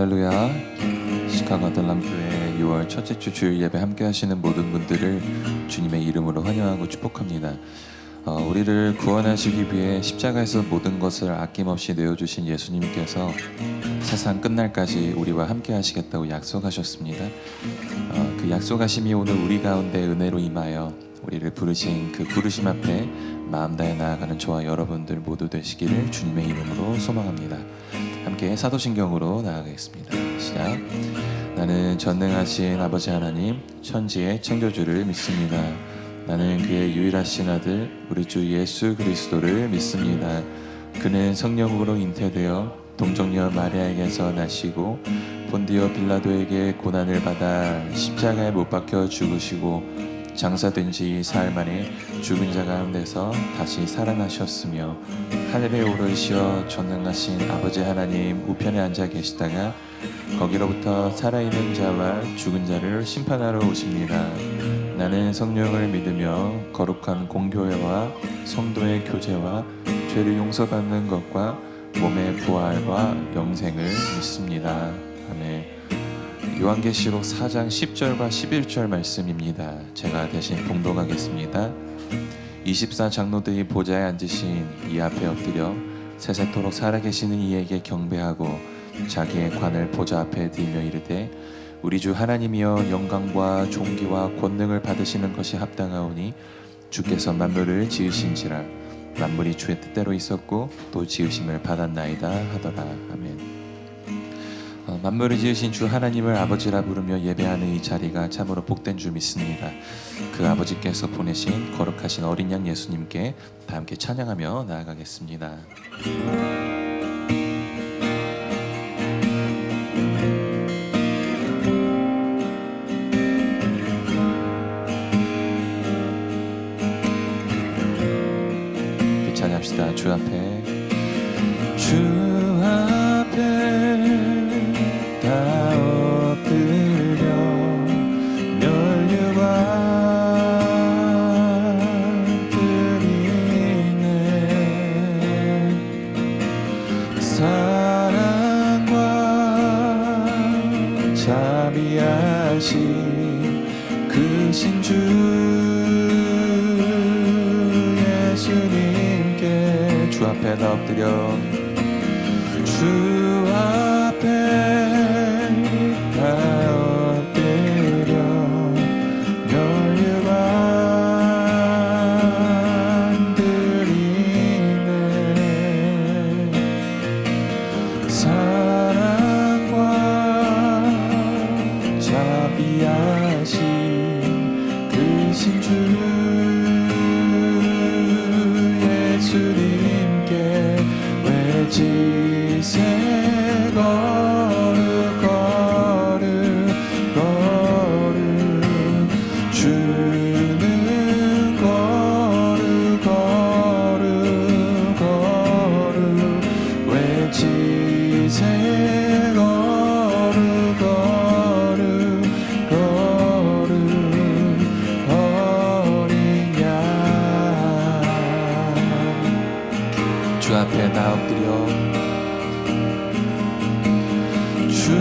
할렐루야. 시카고 아들람교회 6월 첫째 주 주일 예배 함께 하시는 모든 분들을 주님의 이름으로 환영하고 축복합니다. 우리를 구원하시기 위해 십자가에서 모든 것을 아낌없이 내어주신 예수님께서 세상 끝날까지 우리와 함께 하시겠다고 약속하셨습니다. 그 약속하심이 오늘 우리 가운데 은혜로 임하여 우리를 부르신 그 부르심 앞에 마음 다해 나아가는 저와 여러분들 모두 되시기를 주님의 이름으로 소망합니다. 함께 사도신경으로 나아가겠습니다. 시작. 나는 전능하신 아버지 하나님 천지의 창조주를 믿습니다. 나는 그의 유일하신 아들 우리 주 예수 그리스도를 믿습니다. 그는 성령으로 잉태되어 동정녀 마리아에게서 나시고 본디오 빌라도에게 고난을 받아 십자가에 못 박혀 죽으시고 장사된 지 사흘 만에 죽은 자 가운데서 다시 살아나셨으며 하늘에 오르시어 전능하신 아버지 하나님 우편에 앉아 계시다가 거기로부터 살아있는 자와 죽은 자를 심판하러 오십니다. 나는 성령을 믿으며 거룩한 공교회와 성도의 교제와 죄를 용서받는 것과 몸의 부활과 영생을 믿습니다. 아멘. 요한계시록 4장 10절과 11절 말씀입니다. 제가 대신 봉독하겠습니다. 24장로들이 보좌에 앉으신 이 앞에 엎드려 세세토록 살아계시는 이에게 경배하고 자기의 관을 보좌 앞에 들며 이르되 우리 주 하나님이여 영광과 존귀와 권능을 받으시는 것이 합당하오니 주께서 만물을 지으신지라 만물이 주의 뜻대로 있었고 또 지으심을 받았나이다 하더라. 아멘. 만물을 지으신 주 하나님을 아버지라 부르며 예배하는 이 자리가 참으로 복된 줄 믿습니다. 그 아버지께서 보내신 거룩하신 어린 양 예수님께 다 함께 찬양하며 나아가겠습니다. 찬양합시다. 주 앞에 다 엎드려 멸류관 드리네. 사랑과 자비하신 크신 주 예수님께 주 앞에 다 엎드려 주 앞에 주 앞에 다 엎드려 주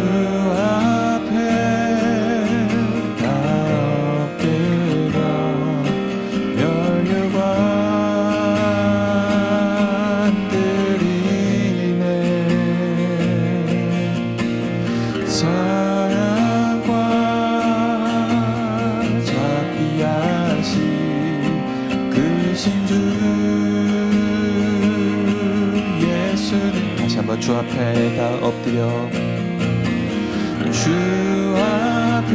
앞에 다 엎드려 멸류관 드리네. 사랑과 자비하신 크신 주 다시 한번 주 앞에 다 엎드려 주 앞에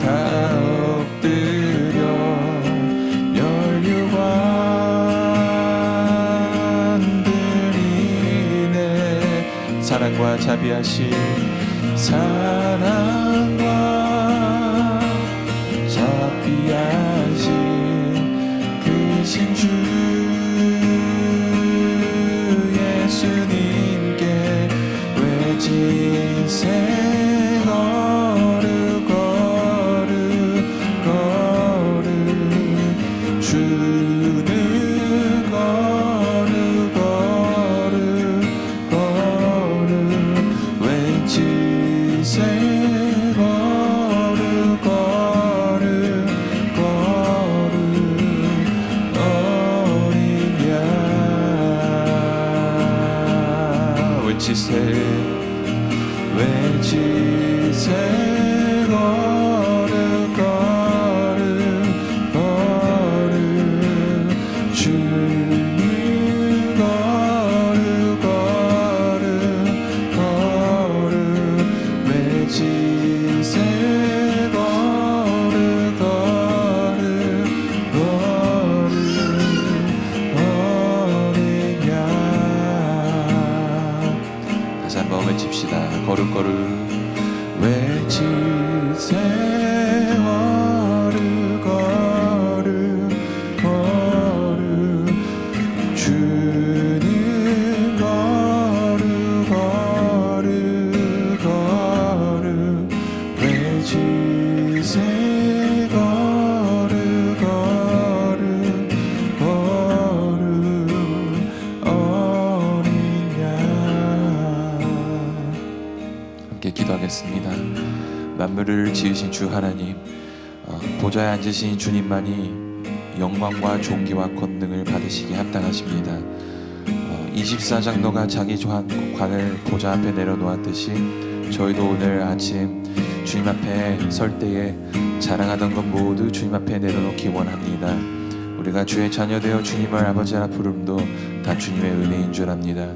다 엎드려 멸류관 드리네. 사랑과 자비하신 사랑과 자비하신 크신 주 예수님께 외진세 거룩 주는 거룩 새 거룩 어린 양. 함께 기도하겠습니다. 만물을 지으신 주 하나님, 보좌에 앉으신 주님만이 영광과 존귀와 권능을 받으시기에 합당하십니다. 24장로가 자기 관을 보좌 앞에 내려놓았듯이 저희도 오늘 아침 주님 앞에 설 때에 자랑하던 것 모두 주님 앞에 내려놓기 원합니다. 우리가 주의 자녀되어 주님을 아버지라 부름도 다 주님의 은혜인 줄 압니다.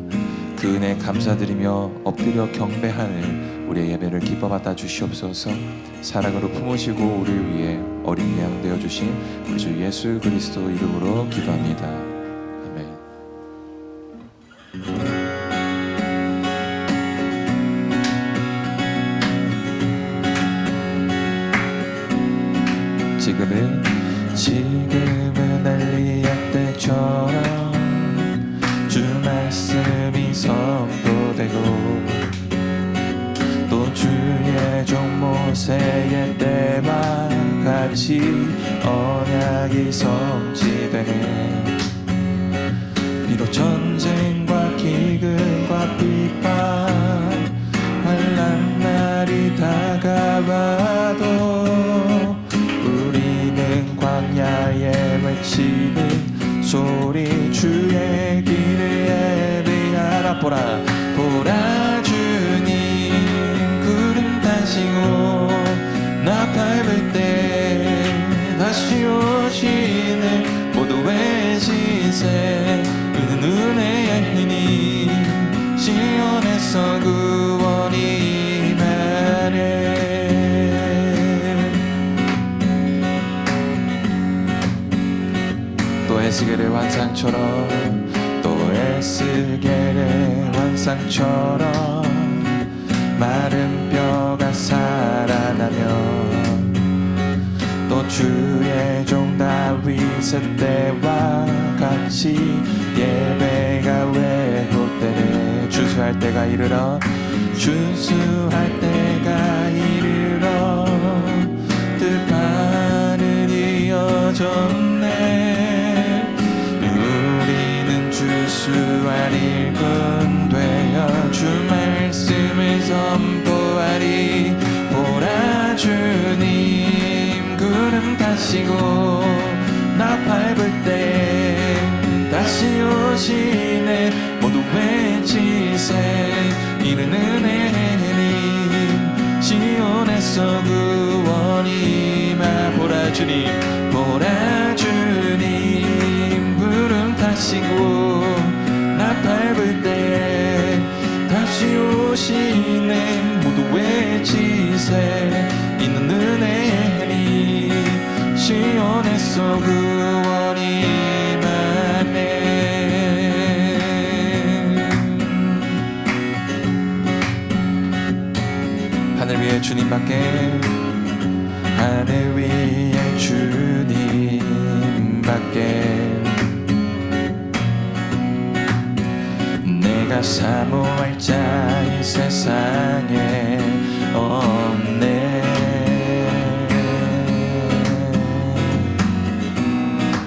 그 은혜 감사드리며 엎드려 경배하는 우리의 예배를 기뻐 받아 주시옵소서. 사랑으로 품으시고 우리를 위해 어린 양 되어 주신 우리 주 예수 그리스도 이름으로 기도합니다. 아멘. 지금은 엘리야 때처럼 주 말씀이 선포되고 또 주의 종 모세의 때와 같이 언약이 성취되네. 비록 전쟁과 기근과 비판 환난 날이 다가와도 우리는 광야에 외치는 소리 주의 길을 예배하라. 보라 주님 구름 타시고 나 밟을 때 다시 오시는 모두 외치세. 이는 은혜의 힘이 시온에서 구원이 임하네. 또 에스겔의 환상처럼 마른 뼈가 살아나며 또 주의 종 다윗의 때와 같이 예배가 왜곡되네. 주수할 때가 이르러 뜻판은 이어졌네. 우리는 주수할 일꾼 되어 주 말씀을 선포하리. 보라 주님 구름 타시고 나 밟을 때 다시 오시네. 모두 외치세. 이른 은혜님 시온에서 구원이 임하. 보라 주님 구름 타시고 나 밟을 때 다시 오시네. 모두 외치세. 이는 은혜니 시온에서 구원이 임하네. 하늘 위에 주님밖에 하늘 위에 주님밖에 내가 사모할 자 이 세상에 없네.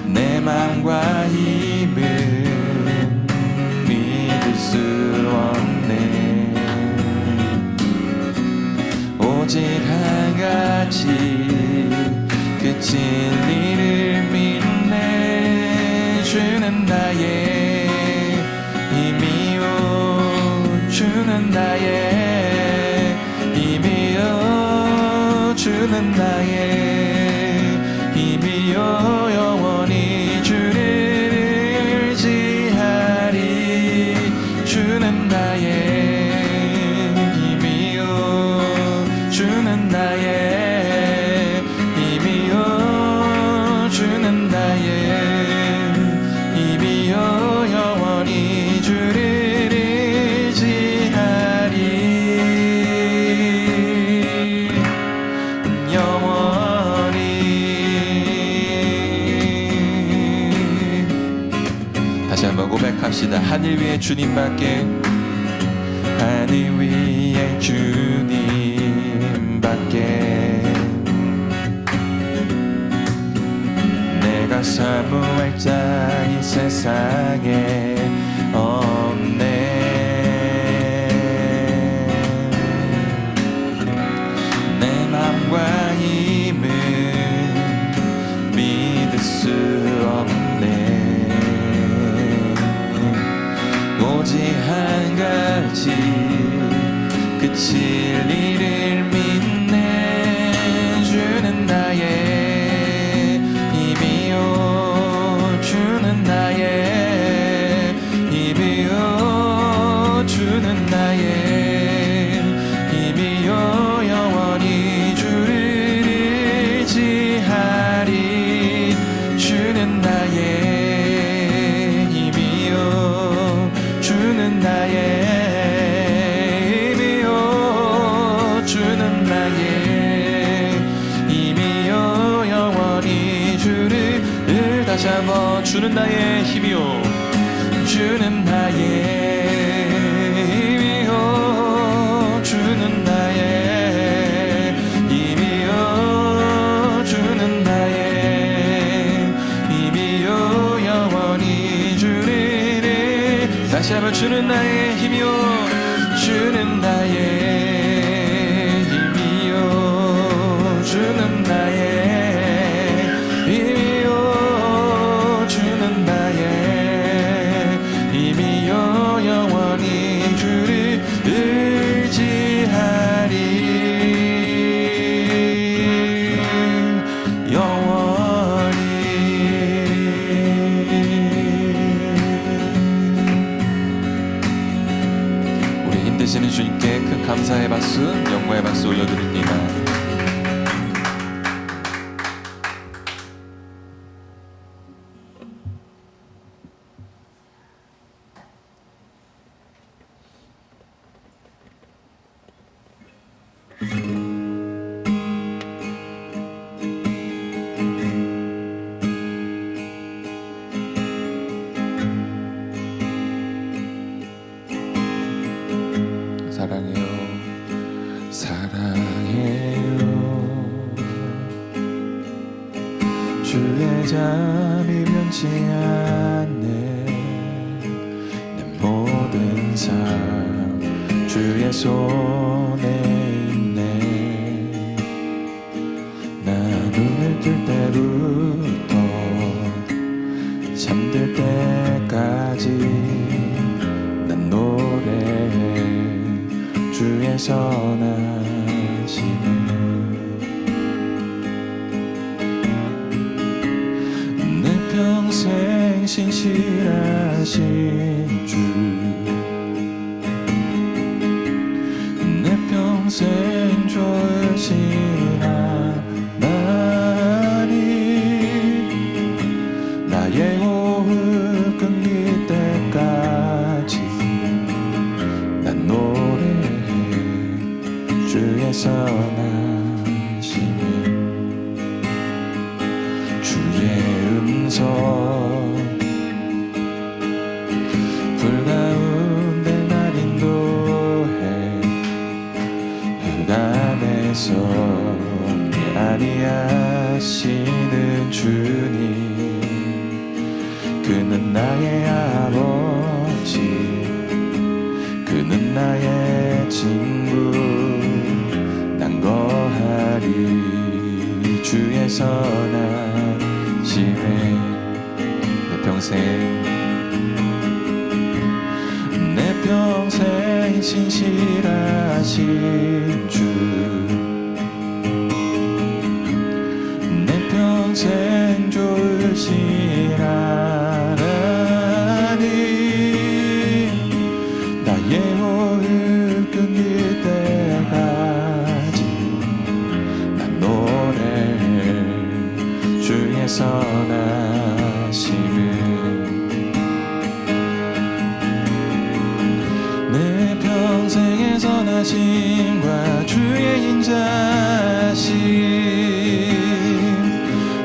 내 맘과 힘은 믿을 수 없네. 오직 한 가지 그 진리를 믿네. 주는 나의 힘이요 주는 나의 힘이요 주는 나의 힘이요 영원히 주를 의지하리. 주는 나의 힘이요 주는 나의 힘이요 주는 나의 힘이요 영원히 주를 고백합시다. 하늘 위에 주님밖에 하늘 위에 주님밖에 너가 사모할 자 이 세상에 없네. 내 맘과 힘은 믿을 수 없네. 오직 한 가지 그 진리를 믿네. 주는 나의 힘이요 주는 나의 힘이요 주는 나의 힘이요 영원히 주를 의지하리. 주는 나의 힘이요 주는 나의 힘이요 주는 나의 힘이요 영원히 주를 다시 한번 주는 나의 힘이요 주는 나의 힘이요 주는 나의 힘이요 주는 나의 힘이요 영원히 주를 다시 한번 주는 나의 힘이요 주는 나의 힘이요 주는 나의 힘이요 주는 나의 힘이요 영원히 주를 의지하리. 영원히 우리 힘드시는 주님께 큰 감사의 박수, 영광의 박수 올려드립니다. 사랑해요 사랑해요 주의 잠이 변치 않네. 내 모든 삶 주의 손에 있네. 나 눈을 뜰 때부터 잠들 때까지 난 노래해 주의 선하심을. 내 평생 신실하신 주 내 평생 좋으신 하나님 나의 호흡 끊길 때까지 난 노래해 주의 선하심을. 주의 음성 불가운데 날 인도해 흑암에서 내 안위하시는 주님. 그는 나의 아버지 그는 나의 친구 난 거하리 주의 선하심에. 내 평생 신실하신 주 내 평생 좋으신 하나님 나의 호흡 끊길 때까지 난 노래해 주의 선하심을. 내 평생의 선하심과 주의 인자심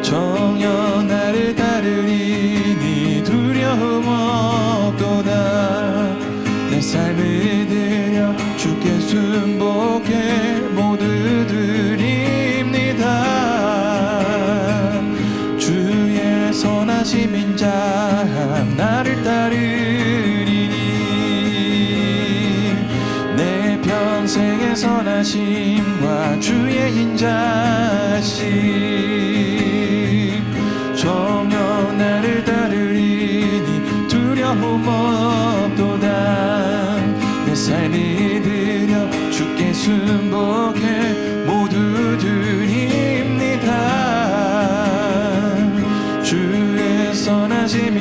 정녕 나를 따르리니 두려움 없도다. 내 삶을 드려 주께 순복해 모두 드립니다. 주의 선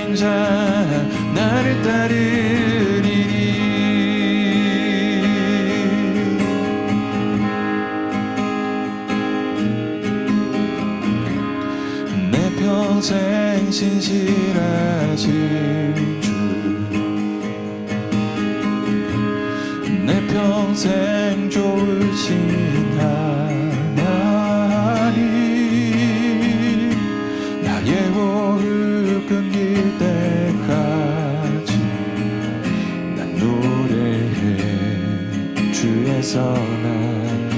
어린 자 나를 따르리니 내 평생 신실하신 주 내 평생 좋으신 하나님 나의 호흡 끊길 때까지 난 노래해 주의 선하심을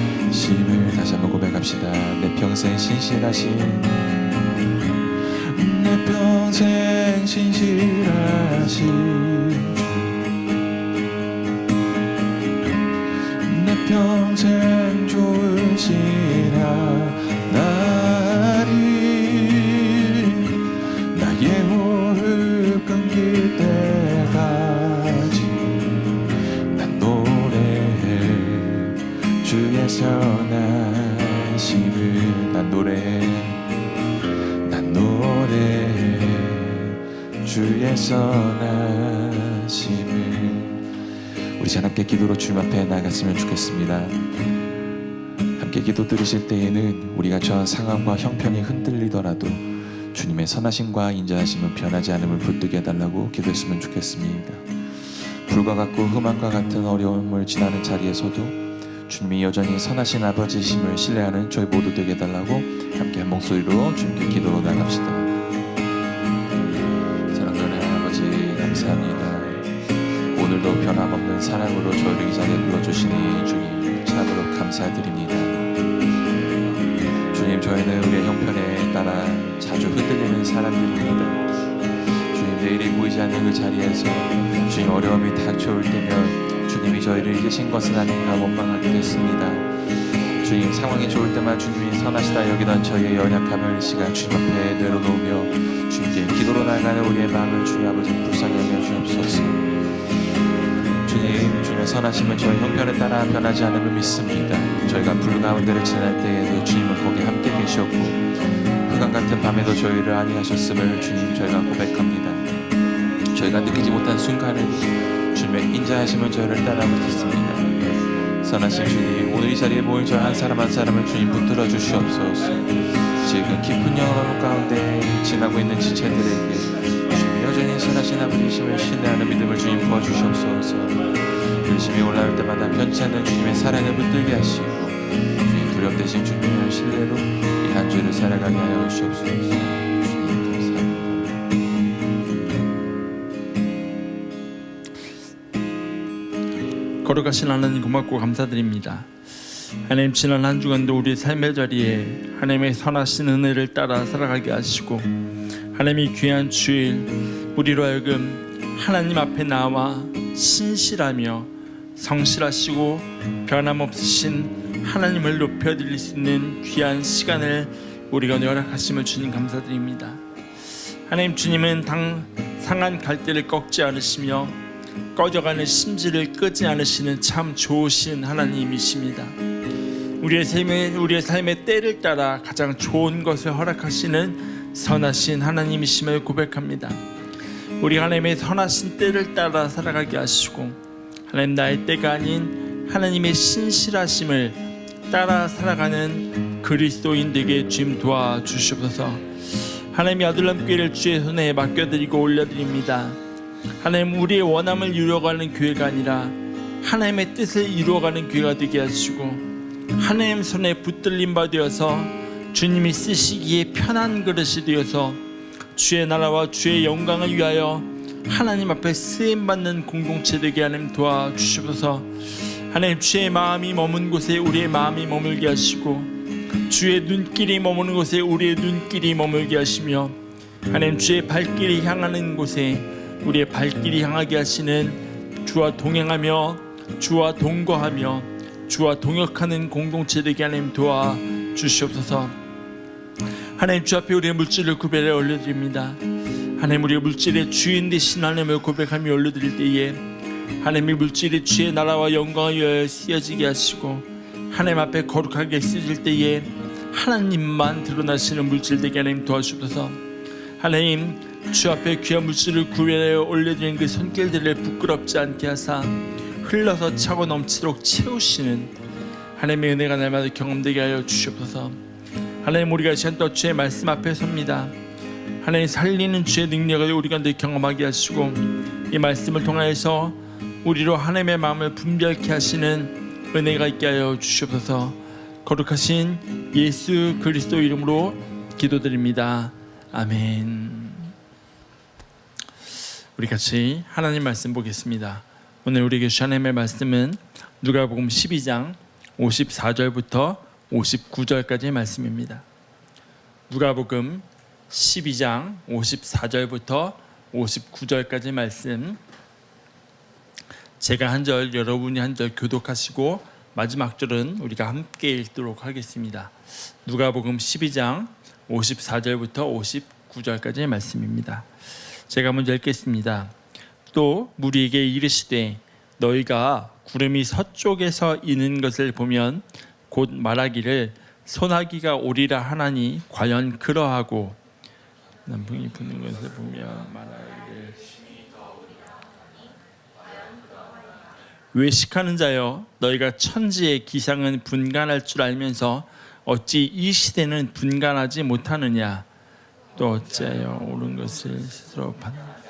다시 한번 고백합시다. 내 평생 신실하신 내 평생 신실하신 평생 좋으신 하나님 나의 호흡 끊길 때까지 난 노래해 주의 선하심을 난 노래해 주의 선하심을 우리 자 함께 기도로 주님 앞에 나갔으면 좋겠습니다. 함께 기도 들으실 때에는 우리가 처한 상황과 형편이 흔들리더라도 주님의 선하심과 인자하심은 변하지 않음을 붙들게 해달라고 기도했으면 좋겠습니다. 불과 같고 흠악과 같은 어려움을 지나는 자리에서도 주님이 여전히 선하신 아버지심을 신뢰하는 저희 모두 되게 해달라고 함께 한 목소리로 주님께 기도로 나갑시다. 사랑하는 아버지 감사합니다. 오늘도 변함없는 사랑으로 저희를 이 자리에 불러주시니 주님 참으로 감사드립니다. 주님 저희는 우리의 형편에 따라 자주 흔들리는 사람들입니다. 주님 내일이 보이지 않는 그 자리에서 주님 어려움이 닥쳐올 때면 주님이 저희를 잊으신 것은 아닌가 원망하게 됐습니다. 주님 상황이 좋을 때만 주님이 선하시다 여기던 저희의 연약함을 시간 주님 앞에 내려놓으며 주님께 기도로 나가는 우리의 마음을 주님 아버지 불쌍히 여겨 주옵소서. 주님의 선하심은 저희 형편에 따라 변하지 않음을 믿습니다. 저희가 불 가운데를 지날 때에도 주님은 거기 함께 계셨고 흑암 같은 밤에도 저희를 안위하셨음을 주님 저희가 고백합니다. 저희가 느끼지 못한 순간에도 주님의 인자하심은 저희를 따라오고 있습니다. 선하신 주님 오늘 이 자리에 모인 저 한 사람 한 사람을 주님 붙들어 주시옵소서. 지금 깊은 영혼 가운데 지나고 있는 지체들에게 주님 여전히 선하신 아버지심을 신뢰하는 믿음을 주님 부어주시옵소서. 열심히 올라올 때마다 변치 않는 주님의 사랑을 붙들게 하시고 주님 두렵되신 주님의 신뢰로 이 한 주를 살아가게 하여 주시옵소서. 주님 감사합니다. 거룩하신 하나님 고맙고 감사드립니다. 하나님 지난 한 주간도 우리 삶의 자리에 하나님의 선하신 은혜를 따라 살아가게 하시고 하나님의 귀한 주일 우리로 하여금 하나님 앞에 나와 신실하며 성실하시고 변함없으신 하나님을 높여드릴 수 있는 귀한 시간을 우리가 허락하심을 주님 감사드립니다. 하나님 주님은 상한 갈대를 꺾지 않으시며 꺼져가는 심지를 끄지 않으시는 참 좋으신 하나님이십니다. 우리의 삶의 때를 따라 가장 좋은 것을 허락하시는 선하신 하나님이심을 고백합니다. 우리 하나님의 선하신 때를 따라 살아가게 하시고 하나님 나의 때가 아닌 하나님의 신실하심을 따라 살아가는 그리스도인 되게 주님 도와주시옵소서. 하나님의 아들람 교회를 주의 손에 맡겨드리고 올려드립니다. 하나님 우리의 원함을 이루어가는 교회가 아니라 하나님의 뜻을 이루어가는 교회가 되게 하시고 하나님 손에 붙들림 바 되어서 주님이 쓰시기에 편한 그릇이 되어서 주의 나라와 주의 영광을 위하여 하나님 앞에 쓰임받는 공동체 되게 하나님 도와주시옵소서. 하나님 주의 마음이 머문 곳에 우리의 마음이 머물게 하시고 주의 눈길이 머무는 곳에 우리의 눈길이 머물게 하시며 하나님 주의 발길이 향하는 곳에 우리의 발길이 향하게 하시는 주와 동행하며 주와 동거하며 주와 동역하는 공동체 되게 하나님 도와주시옵소서. 하나님 주 앞에 우리의 물질을 구별해 올려드립니다. 하나님 우리의 물질의 주인 되신 하나님을 고백하며 올려드릴 때에 하나님의 물질이 주의 나라와 영광을 위하여 쓰여지게 하시고 하나님 앞에 거룩하게 쓰여질 때에 하나님만 드러나시는 물질 되게 하나님 도와주옵소서. 하나님 주 앞에 귀한 물질을 구별하여 올려드린 그 손길들을 부끄럽지 않게 하사 흘러서 차고 넘치도록 채우시는 하나님의 은혜가 날마다 경험되게 하여 주시옵소서. 하나님, 우리가 시간 또 주의 말씀 앞에 섭니다. 하나님, 살리는 주의 능력을 우리가 늘 경험하게 하시고 이 말씀을 통하여서 우리로 하나님의 마음을 분별케 하시는 은혜가 있게 하여 주시옵소서. 거룩하신 예수 그리스도 이름으로 기도드립니다. 아멘. 우리 같이 하나님 말씀 보겠습니다. 오늘 우리에게 주신 하나님의 말씀은 누가복음 12장 54절부터 59절까지의 말씀입니다. 누가복음 12장 54절부터 59절까지의 말씀, 제가 한 절, 여러분이 한 절 교독하시고 마지막 절은 우리가 함께 읽도록 하겠습니다. 누가복음 12장 54절부터 59절까지의 말씀입니다. 제가 먼저 읽겠습니다. 또 무리에게 이르시되 너희가 구름이 서쪽에서 이는 것을 보면 곧 말하기를 소나기가 오리라 하나니 과연 그러하고, 남풍이 부는 것을 보면 말하기를 외식하는 자여, 너희가 천지의 기상은 분간할 줄 알면서 어찌 이 시대는 분간하지 못하느냐. 또 어찌하여 옳은 것을 스스로 판단하느냐.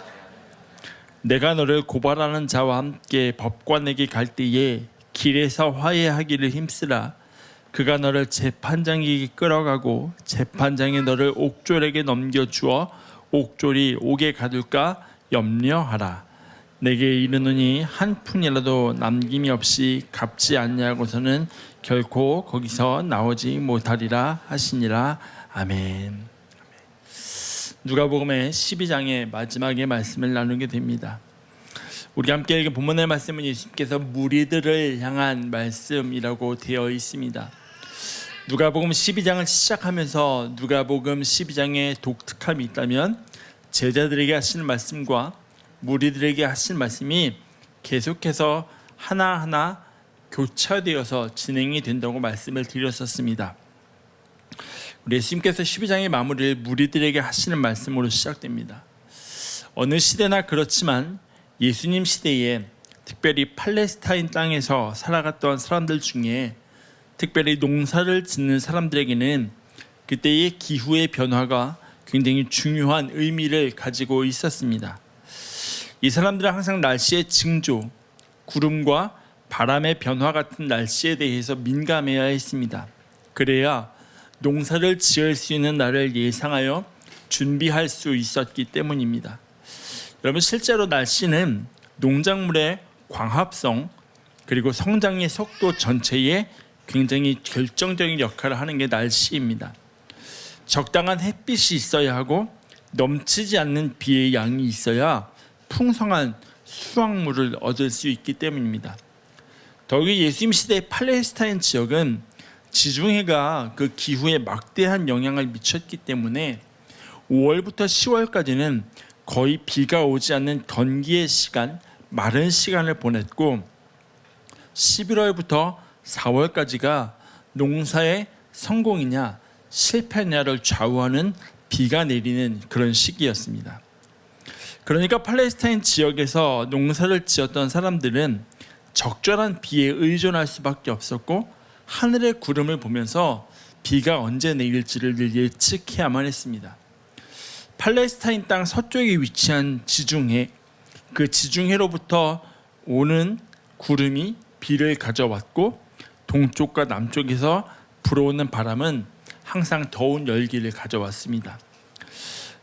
내가 너를 고발하는 자와 함께 법관에게 갈 때에 길에서 화해하기를 힘쓰라. 그가 너를 재판장에게 끌어가고 재판장이 너를 옥졸에게 넘겨주어 옥졸이 옥에 가둘까 염려하라. 내게 이르노니 한 푼이라도 남김이 없이 갚지 않냐고서는 결코 거기서 나오지 못하리라 하시니라. 아멘. 누가복음의 12장의 마지막의 말씀을 나누게 됩니다. 우리가 함께 읽은 본문의 말씀은 예수님께서 무리들을 향한 말씀이라고 되어 있습니다. 누가복음 12장을 시작하면서 누가복음 12장에 독특함이 있다면 제자들에게 하시는 말씀과 무리들에게 하시는 말씀이 계속해서 하나하나 교차되어서 진행이 된다고 말씀을 드렸었습니다. 우리 예수님께서 12장의 마무리를 무리들에게 하시는 말씀으로 시작됩니다. 어느 시대나 그렇지만 예수님 시대에 특별히 팔레스타인 땅에서 살아갔던 사람들 중에 특별히 농사를 짓는 사람들에게는 그때의 기후의 변화가 굉장히 중요한 의미를 가지고 있었습니다. 이 사람들은 항상 날씨의 징조, 구름과 바람의 변화 같은 날씨에 대해서 민감해야 했습니다. 그래야 농사를 지을 수 있는 날을 예상하여 준비할 수 있었기 때문입니다. 여러분, 실제로 날씨는 농작물의 광합성 그리고 성장의 속도 전체에 굉장히 결정적인 역할을 하는 게 날씨입니다. 적당한 햇빛이 있어야 하고 넘치지 않는 비의 양이 있어야 풍성한 수확물을 얻을 수 있기 때문입니다. 더욱이 예수님 시대의 팔레스타인 지역은 지중해가 그 기후에 막대한 영향을 미쳤기 때문에 5월부터 10월까지는 거의 비가 오지 않는 건기의 시간, 마른 시간을 보냈고 11월부터 4월까지가 농사의 성공이냐 실패냐를 좌우하는 비가 내리는 그런 시기였습니다. 그러니까 팔레스타인 지역에서 농사를 지었던 사람들은 적절한 비에 의존할 수밖에 없었고 하늘의 구름을 보면서 비가 언제 내릴지를 늘 예측해야만 했습니다. 팔레스타인 땅 서쪽에 위치한 지중해, 그 지중해로부터 오는 구름이 비를 가져왔고 동쪽과 남쪽에서 불어오는 바람은 항상 더운 열기를 가져왔습니다.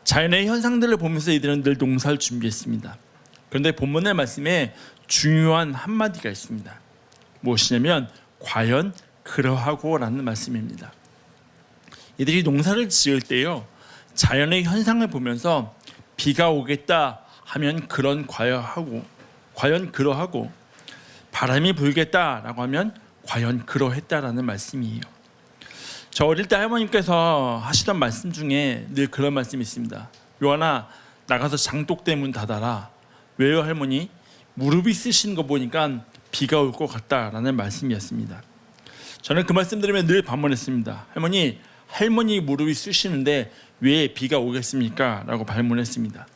자연의 현상들을 보면서 이들은 늘 농사를 준비했습니다. 그런데 본문의 말씀에 중요한 한마디가 있습니다. 무엇이냐면 과연 그러하고 라는 말씀입니다. 이들이 농사를 지을 때요, 자연의 현상을 보면서 비가 오겠다 하면 과연 그러하고 바람이 불겠다라고 하면 과연 그러했다라는 말씀이에요. 저 어릴 때 할머님께서 하시던 말씀 중에 늘 그런 말씀이 있습니다. 요한아, 나가서 장독대 문 닫아라. 왜요 할머니? 무릎이 쓰시는 거 보니까 비가 올 것 같다라는 말씀이었습니다. 저는 그 말씀 들으면 늘 반문했습니다. 할머니, 할머니 무릎이 쑤시는데 왜 비가 오겠습니까? 라고 발문했습니다.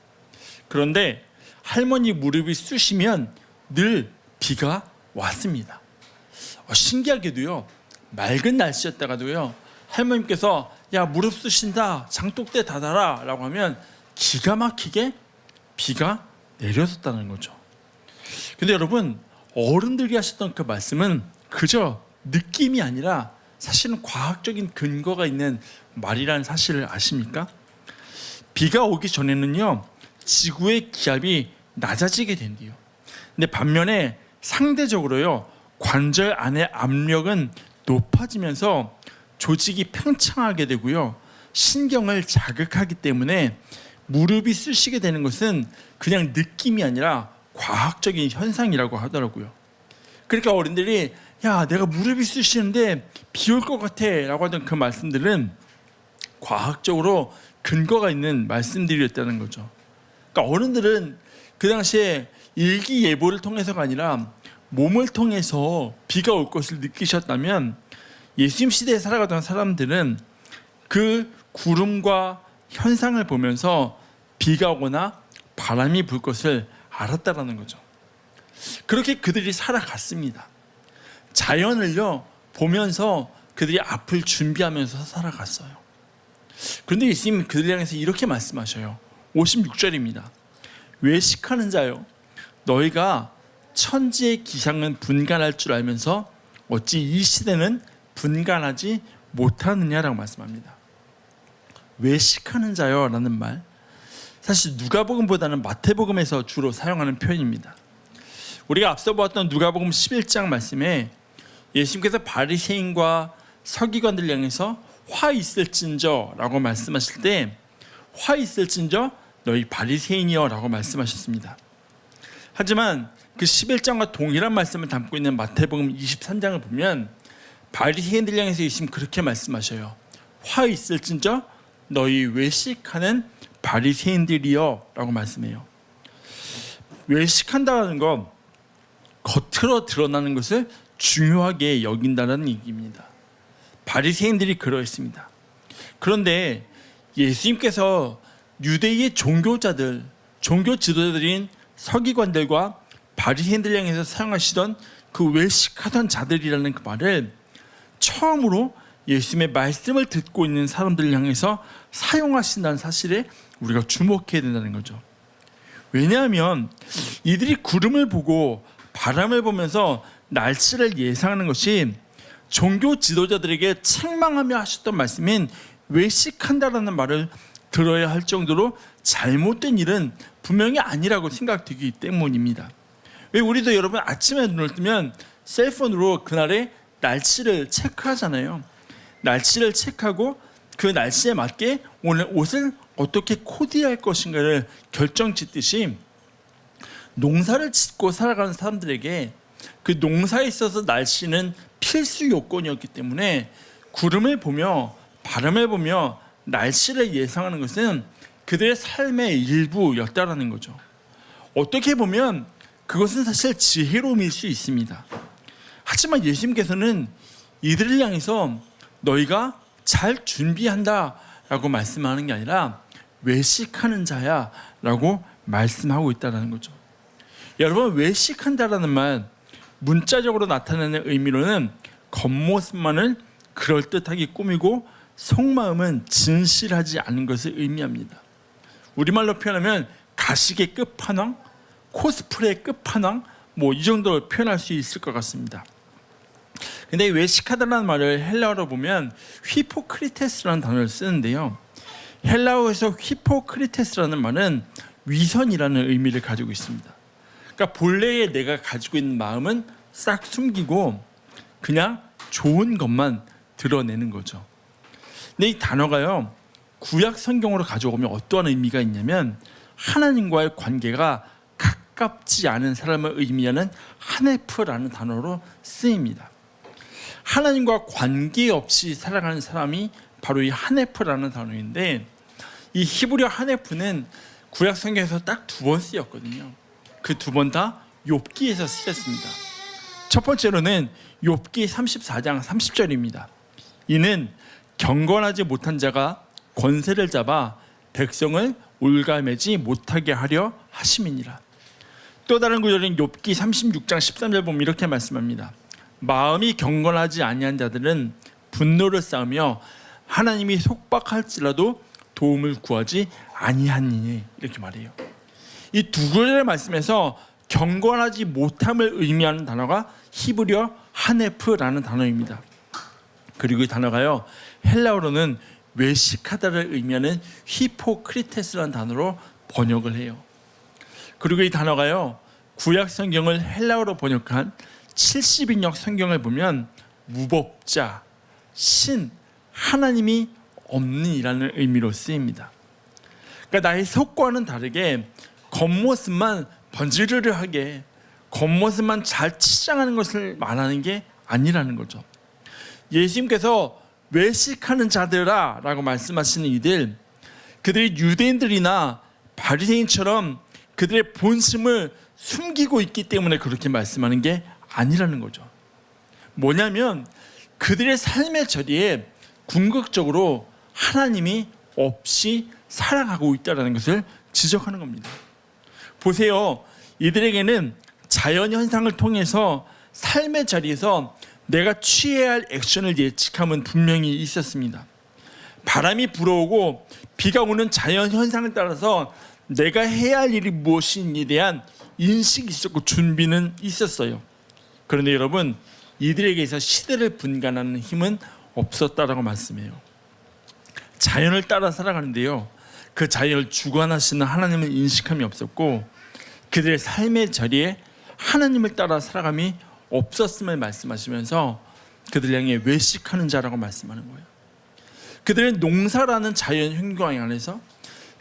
그런데 할머니 무릎이 쑤시면 늘 비가 왔습니다. 신기하게도요, 맑은 날씨였다가도요, 할머님께서 야 무릎 쑤신다, 장독대 닫아라 라고 하면 기가 막히게 비가 내렸었다는 거죠. 근데 여러분, 어른들이 하셨던 그 말씀은 그저 느낌이 아니라 사실은 과학적인 근거가 있는 말이라는 사실을 아십니까? 비가 오기 전에는요, 지구의 기압이 낮아지게 된대요. 근데 반면에 상대적으로요, 관절 안의 압력은 높아지면서 조직이 팽창하게 되고요, 신경을 자극하기 때문에 무릎이 쑤시게 되는 것은 그냥 느낌이 아니라 과학적인 현상이라고 하더라고요. 그러니까 어른들이 야 내가 무릎이 쑤시는데 비 올 것 같아 라고 하던 그 말씀들은 과학적으로 근거가 있는 말씀들이었다는 거죠. 그러니까 어른들은 그 당시에 일기예보를 통해서가 아니라 몸을 통해서 비가 올 것을 느끼셨다면, 예수님 시대에 살아가던 사람들은 그 구름과 현상을 보면서 비가 오거나 바람이 불 것을 알았다라는 거죠. 그렇게 그들이 살아갔습니다. 자연을요 보면서 그들이 앞을 준비하면서 살아갔어요. 그런데 예수님은 그들을 향해서 이렇게 말씀하셔요. 56절입니다. 외식하는 자요, 너희가 천지의 기상은 분간할 줄 알면서 어찌 이 시대는 분간하지 못하느냐라고 말씀합니다. 외식하는 자요 라는 말, 사실 누가복음보다는 마태복음에서 주로 사용하는 표현입니다. 우리가 앞서 보았던 누가복음 11장 말씀에 예수님께서 바리새인과 서기관들 향해서 화 있을진저 라고 말씀하실 때, 화 있을진저 너희 바리새인이여 라고 말씀하셨습니다. 하지만 그 11장과 동일한 말씀을 담고 있는 마태복음 23장을 보면 바리새인들 향해서 예수님 그렇게 말씀하셔요. 화 있을진저 너희 외식하는 바리새인들이여 라고 말씀해요. 외식한다는 건 겉으로 드러나는 것을 중요하게 여긴다는 얘기입니다. 바리새인들이 그러했습니다. 그런데 예수님께서 유대의 종교자들, 종교 지도자들인 서기관들과 바리새인들 향해서 사용하시던 그 외식하던 자들이라는 그 말을 처음으로 예수님의 말씀을 듣고 있는 사람들을 향해서 사용하신다는 사실에 우리가 주목해야 된다는 거죠. 왜냐하면 이들이 구름을 보고 바람을 보면서 날씨를 예상하는 것이 종교 지도자들에게 책망하며 하셨던 말씀인 외식한다라는 말을 들어야 할 정도로 잘못된 일은 분명히 아니라고 생각되기 때문입니다. 왜 우리도 여러분 아침에 눈을 뜨면 셀폰으로 그날의 날씨를 체크하잖아요. 날씨를 체크하고 그 날씨에 맞게 오늘 옷을 어떻게 코디할 것인가를 결정짓듯이 농사를 짓고 살아가는 사람들에게 그 농사에 있어서 날씨는 필수 요건이었기 때문에 구름을 보며 바람을 보며 날씨를 예상하는 것은 그들의 삶의 일부였다라는 거죠. 어떻게 보면 그것은 사실 지혜로움일 수 있습니다. 하지만 예수님께서는 이들을 향해서 너희가 잘 준비한다 라고 말씀하는 게 아니라 외식하는 자야 라고 말씀하고 있다는 거죠. 여러분, 외식한다라는 말 문자적으로 나타내는 의미로는 겉모습만을 그럴듯하게 꾸미고 속마음은 진실하지 않은 것을 의미합니다. 우리말로 표현하면 가식의 끝판왕, 코스프레의 끝판왕, 이 정도로 표현할 수 있을 것 같습니다. 근데 외식하다라는 말을 헬라어로 보면 휘포크리테스라는 단어를 쓰는데요. 헬라어에서 휘포크리테스라는 말은 위선이라는 의미를 가지고 있습니다. 그러니까 본래의 내가 가지고 있는 마음은 싹 숨기고 그냥 좋은 것만 드러내는 거죠. 근데 이 단어가요, 구약 성경으로 가져오면 어떠한 의미가 있냐면 하나님과의 관계가 가깝지 않은 사람을 의미하는 하네프라는 단어로 쓰입니다. 하나님과 관계없이 살아가는 사람이 바로 이 하네프라는 단어인데, 이 히브리어 하네프는 구약 성경에서 딱 2번 쓰였거든요. 그 2번 다 욥기에서 쓰였습니다. 첫 번째로는 욥기 34장 30절입니다. 이는 경건하지 못한 자가 권세를 잡아 백성을 올가매지 못하게 하려 하심이니라. 또 다른 구절인 욥기 36장 13절 보면 이렇게 말씀합니다. 마음이 경건하지 아니한 자들은 분노를 쌓으며 하나님이 속박할지라도 도움을 구하지 아니하니니, 이렇게 말해요. 이 두 구절의 말씀에서 경건하지 못함을 의미하는 단어가 히브리어 하네프라는 단어입니다. 그리고 이 단어가요, 헬라어로는 외식하다를 의미하는 히포크리테스라는 단어로 번역을 해요. 그리고 이 단어가요, 구약 성경을 헬라어로 번역한 70인역 성경을 보면 무법자, 신, 하나님이 없는 이라는 의미로 쓰입니다. 그러니까 나의 속과는 다르게 겉모습만 번지르르하게 겉모습만 잘 치장하는 것을 말하는 게 아니라는 거죠. 예수님께서 외식하는 자들아 라고 말씀하시는 이들, 그들이 유대인들이나 바리새인처럼 그들의 본심을 숨기고 있기 때문에 그렇게 말씀하는 게 아니라는 거죠. 뭐냐면 그들의 삶의 자리에 궁극적으로 하나님이 없이 살아가고 있다는 것을 지적하는 겁니다. 보세요. 이들에게는 자연현상을 통해서 삶의 자리에서 내가 취해야 할 액션을 예측함은 분명히 있었습니다. 바람이 불어오고 비가 오는 자연현상을 따라서 내가 해야 할 일이 무엇인지에 대한 인식이 있었고 준비는 있었어요. 그런데 여러분, 이들에게서 시대를 분간하는 힘은 없었다라고 말씀해요. 자연을 따라 살아가는데요, 그 자연을 주관하시는 하나님을 인식함이 없었고 그들의 삶의 자리에 하나님을 따라 살아감이 없었음을 말씀하시면서 그들 향해 외식하는 자라고 말씀하는 거예요. 그들은 농사라는 자연 환경 안에서,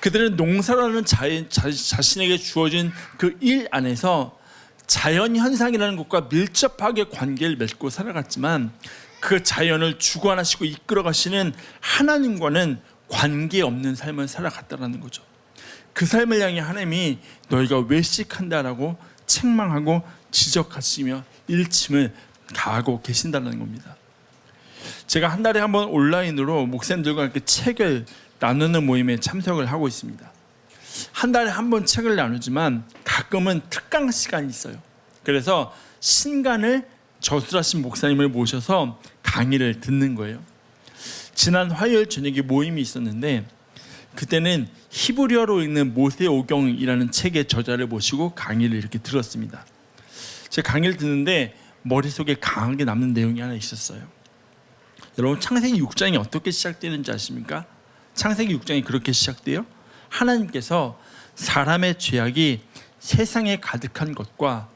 그들은 농사라는 자신에게 주어진 그 일 안에서 자연 현상이라는 것과 밀접하게 관계를 맺고 살아갔지만 그 자연을 주관하시고 이끌어 가시는 하나님과는 관계없는 삶을 살아갔다는 거죠. 그 삶을 향해 하나님이 너희가 외식한다라고 책망하고 지적하시며 일침을 가하고 계신다는 겁니다. 제가 한 달에 한 번 온라인으로 목사님들과 이렇게 책을 나누는 모임에 참석을 하고 있습니다. 한 달에 한 번 책을 나누지만 가끔은 특강 시간이 있어요. 그래서 신간을 저술하신 목사님을 모셔서 강의를 듣는 거예요. 지난 화요일 저녁에 모임이 있었는데 그때는 히브리어로 읽는 모세오경이라는 책의 저자를 모시고 강의를 이렇게 들었습니다. 제가 강의를 듣는데 머릿속에 강하게 남는 내용이 하나 있었어요. 여러분, 창세기 6장이 어떻게 시작되는지 아십니까? 창세기 6장이 그렇게 시작돼요. 하나님께서 사람의 죄악이 세상에 가득한 것과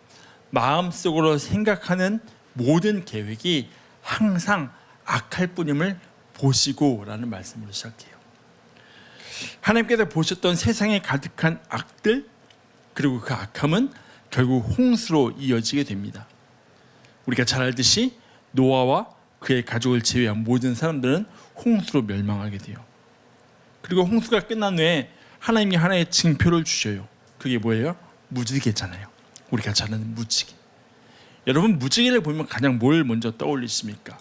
마음속으로 생각하는 모든 계획이 항상 악할 뿐임을 보시고 라는 말씀으로 시작해요. 하나님께서 보셨던 세상에 가득한 악들, 그리고 그 악함은 결국 홍수로 이어지게 됩니다. 우리가 잘 알듯이 노아와 그의 가족을 제외한 모든 사람들은 홍수로 멸망하게 돼요. 그리고 홍수가 끝난 후에 하나님이 하나의 징표를 주셔요. 그게 뭐예요? 무지개잖아요. 우리가 잘 아는 무지개. 여러분, 무지개를 보면 가장 뭘 먼저 떠올리십니까?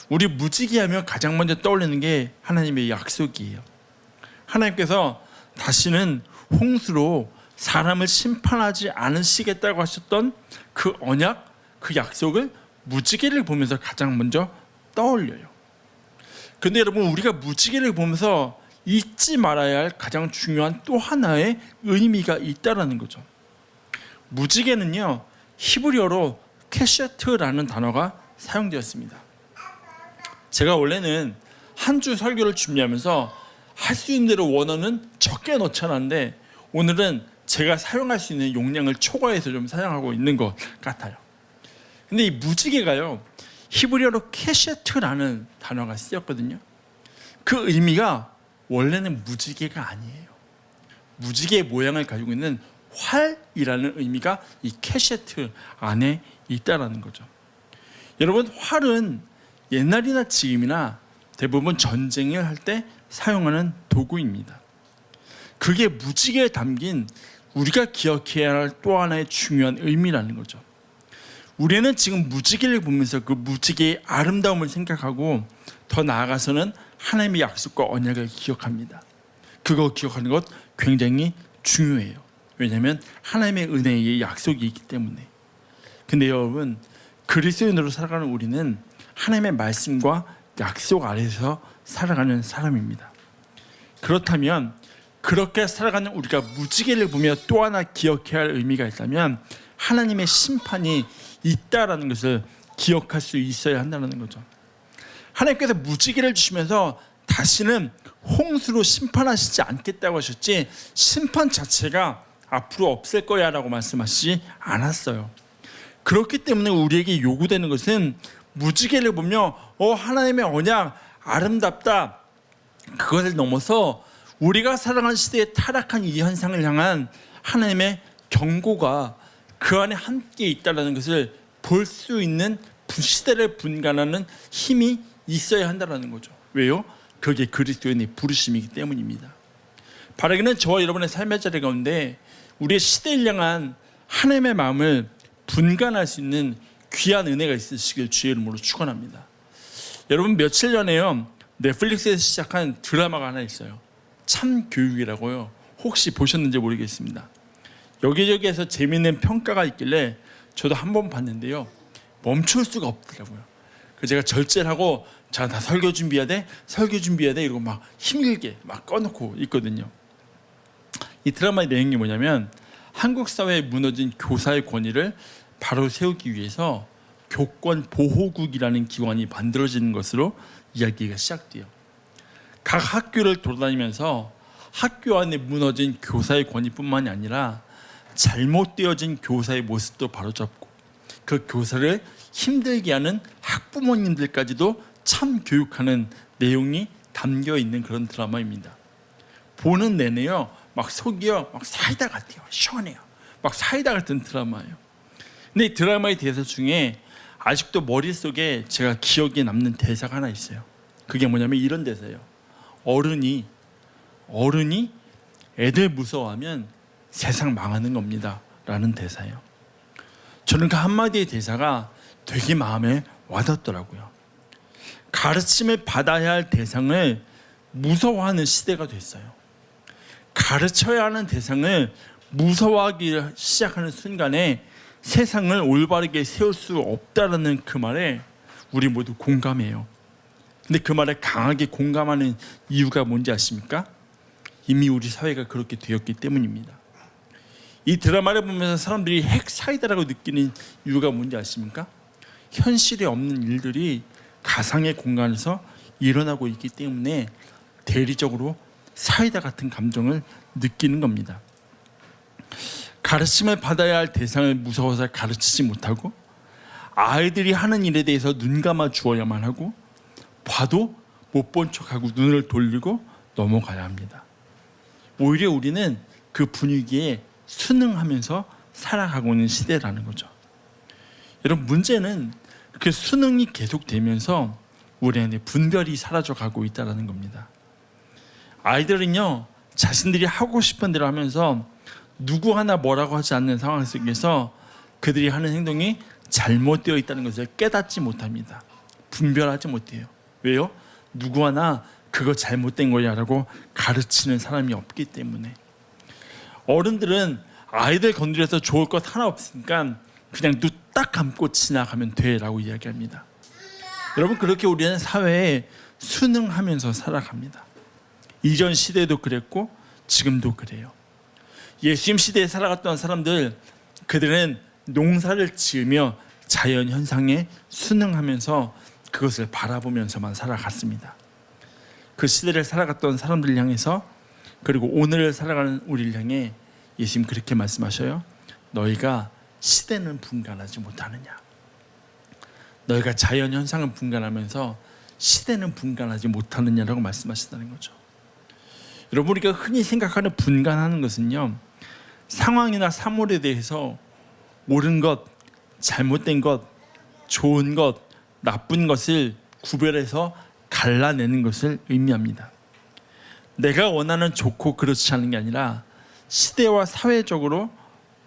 우리 무지개 하면 가장 먼저 떠올리는 게 하나님의 약속이에요. 하나님께서 다시는 홍수로 사람을 심판하지 않으시겠다고 하셨던 그 언약, 그 약속을 무지개를 보면서 가장 먼저 떠올려요. 그런데 여러분, 우리가 무지개를 보면서 잊지 말아야 할 가장 중요한 또 하나의 의미가 있다라는 거죠. 무지개는요, 히브리어로 캐셰트라는 단어가 사용되었습니다. 제가 원래는 한 주 설교를 준비하면서 할 수 있는 대로 원어는 적게 넣자는데 오늘은 제가 사용할 수 있는 용량을 초과해서 좀 사용하고 있는 것 같아요. 근데 이 무지개가요, 히브리어로 캐셰트라는 단어가 쓰였거든요. 그 의미가 원래는 무지개가 아니에요. 무지개의 모양을 가지고 있는 활이라는 의미가 이 캐셰트 안에 있다라는 거죠. 여러분, 활은 옛날이나 지금이나 대부분 전쟁을 할 때 사용하는 도구입니다. 그게 무지개에 담긴 우리가 기억해야 할 또 하나의 중요한 의미라는 거죠. 우리는 지금 무지개를 보면서 그 무지개의 아름다움을 생각하고 더 나아가서는 하나님의 약속과 언약을 기억합니다. 그거 기억하는 것 굉장히 중요해요. 왜냐하면 하나님의 은혜의 약속이 있기 때문에. 근데 여러분, 그리스도인으로 살아가는 우리는 하나님의 말씀과 약속 아래서 살아가는 사람입니다. 그렇다면 그렇게 살아가는 우리가 무지개를 보며 또 하나 기억해야 할 의미가 있다면 하나님의 심판이 있다라는 것을 기억할 수 있어야 한다는 거죠. 하나님께서 무지개를 주시면서 다시는 홍수로 심판하시지 않겠다고 하셨지 심판 자체가 앞으로 없을 거야 라고 말씀하시지 않았어요. 그렇기 때문에 우리에게 요구되는 것은 무지개를 보며 하나님의 언약 아름답다, 그것을 넘어서 우리가 살아가는 시대에 타락한 이 현상을 향한 하나님의 경고가 그 안에 함께 있다는 것을 볼 수 있는 시대를 분간하는 힘이 있어야 한다는 거죠. 왜요? 그게 그리스도인의 부르심이기 때문입니다. 바라기는 저와 여러분의 삶의 자리 가운데 우리의 시대를 향한 하나님의 마음을 분간할 수 있는 귀한 은혜가 있으시길 주의 이름으로 축원합니다. 여러분, 며칠 전에요 넷플릭스에서 시작한 드라마가 하나 있어요. 참교육이라고요. 혹시 보셨는지 모르겠습니다. 여기저기에서 재미있는 평가가 있길래 저도 한번 봤는데요, 멈출 수가 없더라고요. 그래서 제가 절제를 하고 자, 다 설교 준비해야 돼 이러고 막 힘들게 막 꺼놓고 있거든요. 이 드라마의 내용이 뭐냐면 한국 사회에 무너진 교사의 권위를 바로 세우기 위해서 교권보호국이라는 기관이 만들어지는 것으로 이야기가 시작돼요. 각 학교를 돌아다니면서 학교 안에 무너진 교사의 권위뿐만이 아니라 잘못되어진 교사의 모습도 바로잡고 그 교사를 힘들게 하는 학부모님들까지도 참 교육하는 내용이 담겨 있는 그런 드라마입니다. 보는 내내요 막 속이요 막 사이다 같아요. 시원해요. 막 사이다 같은 드라마예요. 근데 이 드라마의 대사 중에 아직도 머릿속에 제가 기억에 남는 대사가 하나 있어요. 그게 뭐냐면 이런 대사예요. 어른이 애들 무서워하면 세상 망하는 겁니다 라는 대사예요. 저는 그 한마디의 대사가 되게 마음에 와닿더라고요. 가르침을 받아야 할 대상을 무서워하는 시대가 됐어요. 가르쳐야 하는 대상을 무서워하기 시작하는 순간에 세상을 올바르게 세울 수 없다라는 그 말에 우리 모두 공감해요. 근데 그 말에 강하게 공감하는 이유가 뭔지 아십니까? 이미 우리 사회가 그렇게 되었기 때문입니다. 이 드라마를 보면서 사람들이 핵사이다라고 느끼는 이유가 뭔지 아십니까? 현실에 없는 일들이 가상의 공간에서 일어나고 있기 때문에 대리적으로 사이다 같은 감정을 느끼는 겁니다. 가르침을 받아야 할 대상을 무서워서 가르치지 못하고 아이들이 하는 일에 대해서 눈 감아 주어야만 하고 봐도 못 본 척하고 눈을 돌리고 넘어가야 합니다. 오히려 우리는 그 분위기에 순응하면서 살아가고 있는 시대라는 거죠. 여러분, 문제는 그 순응이 계속되면서 우리 안에 분별이 사라져가고 있다는 겁니다. 아이들은요 자신들이 하고 싶은 대로 하면서 누구 하나 뭐라고 하지 않는 상황 속에서 그들이 하는 행동이 잘못되어 있다는 것을 깨닫지 못합니다. 분별하지 못해요. 왜요? 누구 하나 그거 잘못된 거야라고 가르치는 사람이 없기 때문에. 어른들은 아이들 건드려서 좋을 것 하나 없으니까 그냥 눈 딱 감고 지나가면 돼라고 이야기합니다. 여러분, 그렇게 우리는 사회에 순응하면서 살아갑니다. 이전 시대도 그랬고 지금도 그래요. 예수님 시대에 살아갔던 사람들, 그들은 농사를 지으며 자연 현상에 순응하면서 그것을 바라보면서만 살아갔습니다. 그 시대를 살아갔던 사람들 향해서, 그리고 오늘을 살아가는 우리를 향해 예수님 그렇게 말씀하셔요. 너희가 시대는 분간하지 못하느냐. 너희가 자연 현상을 분간하면서 시대는 분간하지 못하느냐라고 말씀하신다는 거죠. 여러분, 우리가 흔히 생각하는 분간하는 것은요, 상황이나 사물에 대해서 옳은 것, 잘못된 것, 좋은 것, 나쁜 것을 구별해서 갈라내는 것을 의미합니다. 내가 원하는 좋고 그렇지 않은 게 아니라 시대와 사회적으로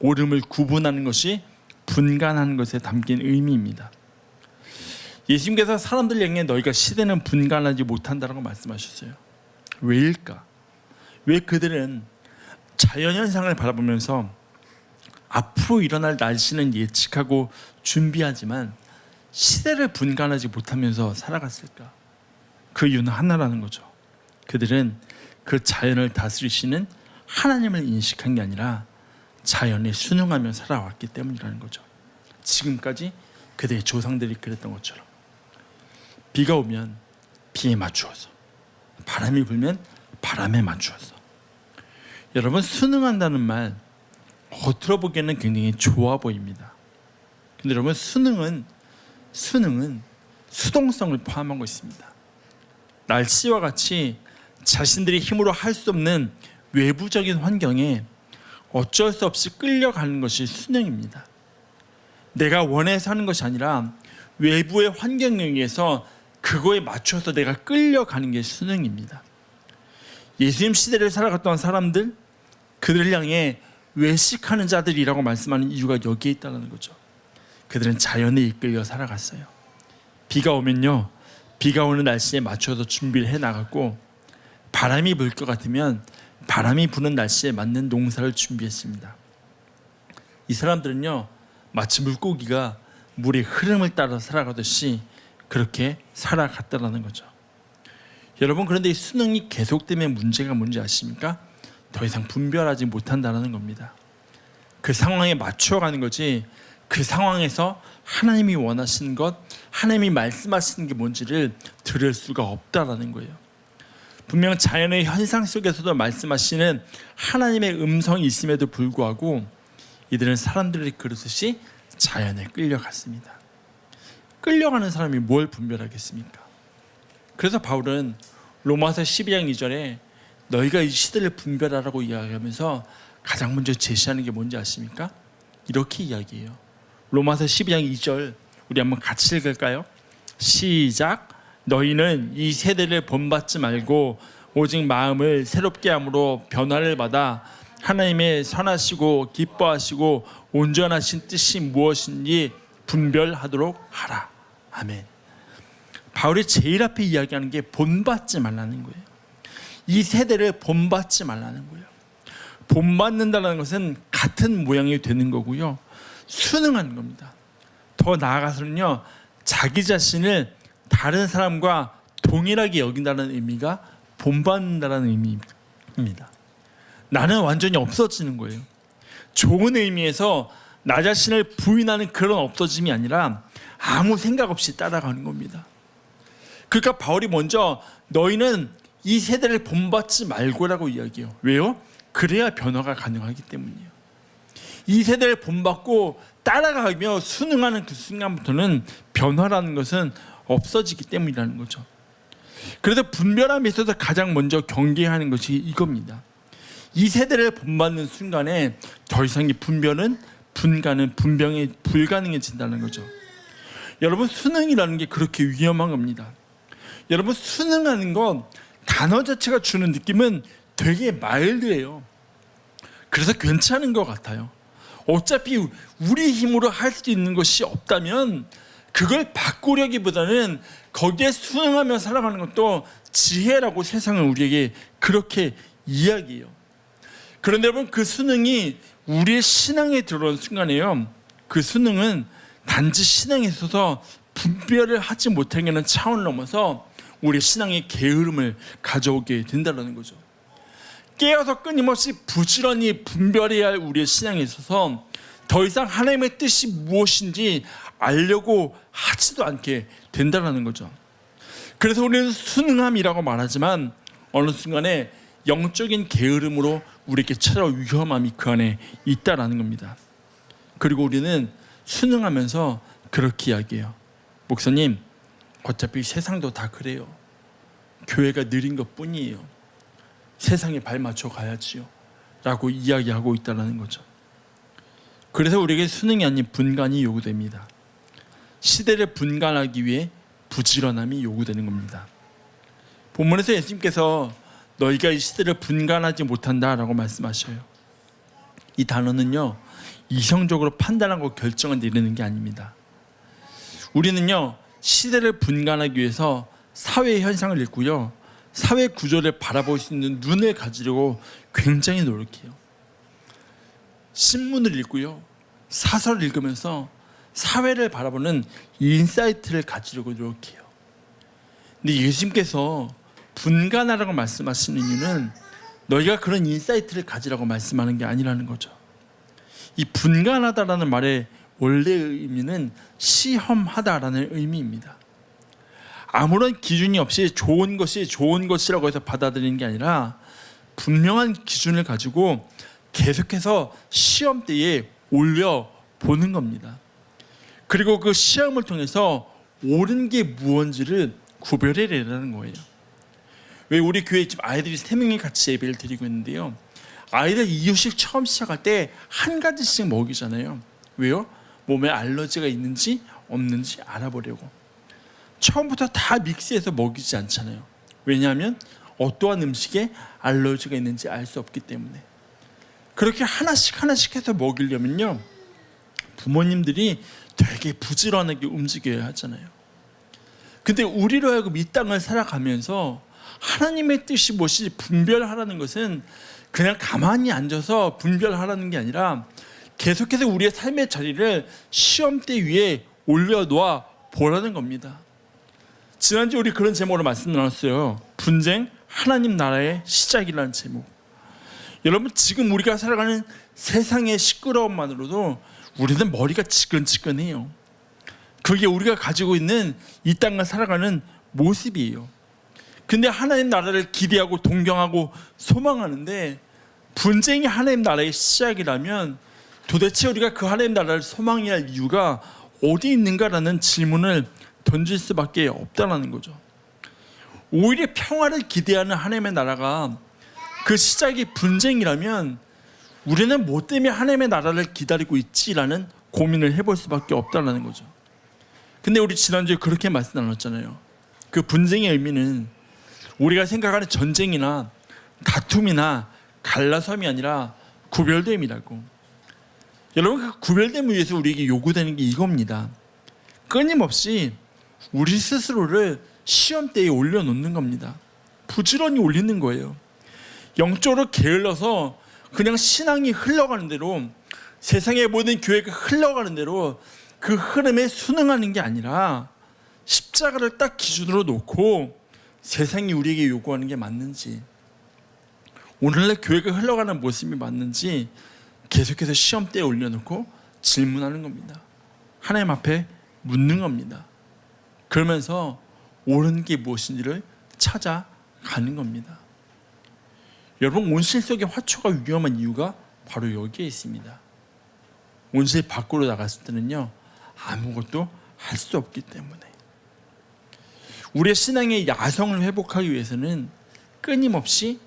옳음을 구분하는 것이 분간하는 것에 담긴 의미입니다. 예수님께서 사람들 향해 너희가 시대는 분간하지 못한다라고 말씀하셨어요. 왜일까? 왜 그들은 자연현상을 바라보면서 앞으로 일어날 날씨는 예측하고 준비하지만 시대를 분간하지 못하면서 살아갔을까? 그 이유는 하나라는 거죠. 그들은 그 자연을 다스리시는 하나님을 인식한 게 아니라 자연에 순응하며 살아왔기 때문이라는 거죠. 지금까지 그들의 조상들이 그랬던 것처럼 비가 오면 비에 맞추어서, 바람이 불면 바람에 맞추어서. 여러분, 순응한다는 말 겉으로 보기에는 굉장히 좋아 보입니다. 근데 여러분, 순응은 수동성을 포함하고 있습니다. 날씨와 같이 자신들이 힘으로 할 수 없는 외부적인 환경에 어쩔 수 없이 끌려가는 것이 순응입니다. 내가 원해서 하는 것이 아니라 외부의 환경에 의해서 그거에 맞춰서 내가 끌려가는 게 순응입니다. 예수님 시대를 살아갔던 사람들, 그들을 향해 외식하는 자들이라고 말씀하는 이유가 여기에 있다는 거죠. 그들은 자연에 이끌려 살아갔어요. 비가 오면요, 비가 오는 날씨에 맞춰서 준비를 해나갔고, 바람이 불 것 같으면 바람이 부는 날씨에 맞는 농사를 준비했습니다. 이 사람들은요, 마치 물고기가 물의 흐름을 따라 살아가듯이 그렇게 살아갔다는 거죠. 여러분, 그런데 이 순응이 계속되면 문제가 뭔지 아십니까? 더 이상 분별하지 못한다는 겁니다. 그 상황에 맞춰가는 거지, 그 상황에서 하나님이 원하시는 것, 하나님이 말씀하시는 게 뭔지를 들을 수가 없다라는 거예요. 분명 자연의 현상 속에서도 말씀하시는 하나님의 음성이 있음에도 불구하고 이들은 사람들이 그러듯이 자연에 끌려갔습니다. 끌려가는 사람이 뭘 분별하겠습니까? 그래서 바울은 로마서 12장 2절에 너희가 이 시대를 분별하라고 이야기하면서 가장 먼저 제시하는 게 뭔지 아십니까? 이렇게 이야기해요. 로마서 12장 2절 우리 한번 같이 읽을까요? 시작. 너희는 이 세대를 본받지 말고 오직 마음을 새롭게 함으로 변화를 받아 하나님의 선하시고 기뻐하시고 온전하신 뜻이 무엇인지 분별하도록 하라. 아멘. 바울이 제일 앞에 이야기하는 게 본받지 말라는 거예요. 이 세대를 본받지 말라는 거예요. 본받는다는 것은 같은 모양이 되는 거고요, 순응하는 겁니다. 더 나아가서는요, 자기 자신을 다른 사람과 동일하게 여긴다는 의미가 본받는다는 의미입니다. 나는 완전히 없어지는 거예요. 좋은 의미에서 나 자신을 부인하는 그런 없어짐이 아니라 아무 생각 없이 따라가는 겁니다. 그러니까 바울이 먼저 너희는 이 세대를 본받지 말고라고 이야기해요. 왜요? 그래야 변화가 가능하기 때문이에요. 이 세대를 본받고 따라가며 순응하는 그 순간부터는 변화라는 것은 없어지기 때문이라는 거죠. 그래서 분별함에 있어서 가장 먼저 경계하는 것이 이겁니다. 이 세대를 본받는 순간에 더 이상의 분별은 분간은 분명히 불가능해진다는 거죠. 여러분, 순응이라는 게 그렇게 위험한 겁니다. 여러분, 순응하는 건 단어 자체가 주는 느낌은 되게 마일드해요. 그래서 괜찮은 것 같아요. 어차피 우리 힘으로 할 수 있는 것이 없다면 그걸 바꾸려기보다는 거기에 순응하며 살아가는 것도 지혜라고 세상은 우리에게 그렇게 이야기해요. 그런데 여러분, 그 순응이 우리의 신앙에 들어온 순간에요, 그 순응은 단지 신앙에 있어서 분별을 하지 못하게 하는 차원을 넘어서 우리 신앙의 게으름을 가져오게 된다는 거죠. 깨어서 끊임없이 부지런히 분별해야 할 우리의 신앙에 있어서 더 이상 하나님의 뜻이 무엇인지 알려고 하지도 않게 된다는 거죠. 그래서 우리는 순응함이라고 말하지만 어느 순간에 영적인 게으름으로 우리에게 찾아올 위험함이 그 안에 있다라는 겁니다. 그리고 우리는 순응하면서 그렇게 이야기해요. 목사님, 어차피 세상도 다 그래요. 교회가 느린 것뿐이에요. 세상에 발맞춰 가야지요 라고 이야기하고 있다는 거죠. 그래서 우리에게 순응이 아닌 분간이 요구됩니다. 시대를 분간하기 위해 부지런함이 요구되는 겁니다. 본문에서 예수님께서 너희가 이 시대를 분간하지 못한다라고 말씀하셔요. 이 단어는요, 이성적으로 판단하고 결정을 내리는 게 아닙니다. 우리는요, 시대를 분간하기 위해서 사회 현상을 읽고요, 사회 구조를 바라볼 수 있는 눈을 가지려고 굉장히 노력해요. 신문을 읽고요, 사설을 읽으면서 사회를 바라보는 인사이트를 가지려고 노력해요. 근데 예수님께서 분간하라고 말씀하시는 이유는 너희가 그런 인사이트를 가지라고 말씀하는 게 아니라는 거죠. 이 분간하다라는 말의 원래의 의미는 시험하다라는 의미입니다. 아무런 기준이 없이 좋은 것이 좋은 것이라고 해서 받아들이는 게 아니라 분명한 기준을 가지고 계속해서 시험대에 올려보는 겁니다. 그리고 그 시험을 통해서 옳은 게 무엇인지를 구별해내라는 거예요. 왜 우리 교회 지금 아이들이 3명이 같이 예배를 드리고 있는데요, 아이들 이유식 처음 시작할 때 한 가지씩 먹이잖아요. 왜요? 몸에 알러지가 있는지 없는지 알아보려고. 처음부터 다 믹스해서 먹이지 않잖아요. 왜냐하면 어떠한 음식에 알러지가 있는지 알 수 없기 때문에. 그렇게 하나씩 해서 먹이려면요, 부모님들이 되게 부지런하게 움직여야 하잖아요. 근데 우리로 하여금 이 땅을 살아가면서 하나님의 뜻이 무엇이 분별하라는 것은 그냥 가만히 앉아서 분별하라는 게 아니라 계속해서 우리의 삶의 자리를 시험대 위에 올려놓아 보라는 겁니다. 지난주에 우리 그런 제목으로 말씀 나눴어요. 분쟁, 하나님 나라의 시작이라는 제목. 여러분, 지금 우리가 살아가는 세상의 시끄러움만으로도 우리는 머리가 지끈지끈해요. 그게 우리가 가지고 있는 이 땅을 살아가는 모습이에요. 근데 하나님 나라를 기대하고 동경하고 소망하는데 분쟁이 하나님 나라의 시작이라면 도대체 우리가 그 하나님 나라를 소망해야 할 이유가 어디 있는가라는 질문을 던질 수밖에 없다는 거죠. 오히려 평화를 기대하는 하나님의 나라가 그 시작이 분쟁이라면 우리는 뭐 때문에 하나님의 나라를 기다리고 있지라는 고민을 해볼 수밖에 없다는 거죠. 근데 우리 지난주에 그렇게 말씀 나눴잖아요. 그 분쟁의 의미는 우리가 생각하는 전쟁이나 다툼이나 갈라섬이 아니라 구별됨이라고. 여러분, 그 구별됨을 위해서 우리에게 요구되는 게 이겁니다. 끊임없이 우리 스스로를 시험대에 올려놓는 겁니다. 부지런히 올리는 거예요. 영적으로 게을러서 그냥 신앙이 흘러가는 대로, 세상의 모든 교회가 흘러가는 대로 그 흐름에 순응하는 게 아니라 십자가를 딱 기준으로 놓고 세상이 우리에게 요구하는 게 맞는지, 오늘날 교회가 흘러가는 모습이 맞는지 계속해서 시험대에 올려놓고 질문하는 겁니다. 하나님 앞에 묻는 겁니다. 그러면서 옳은 게 무엇인지를 찾아가는 겁니다. 여러분, 온실 속의 화초가 위험한 이유가 바로 여기에 있습니다. 온실 밖으로 나갔을 때는요, 아무것도 할 수 없기 때문에. 우리의 신앙의 야성을 회복하기 위해서는 끊임없이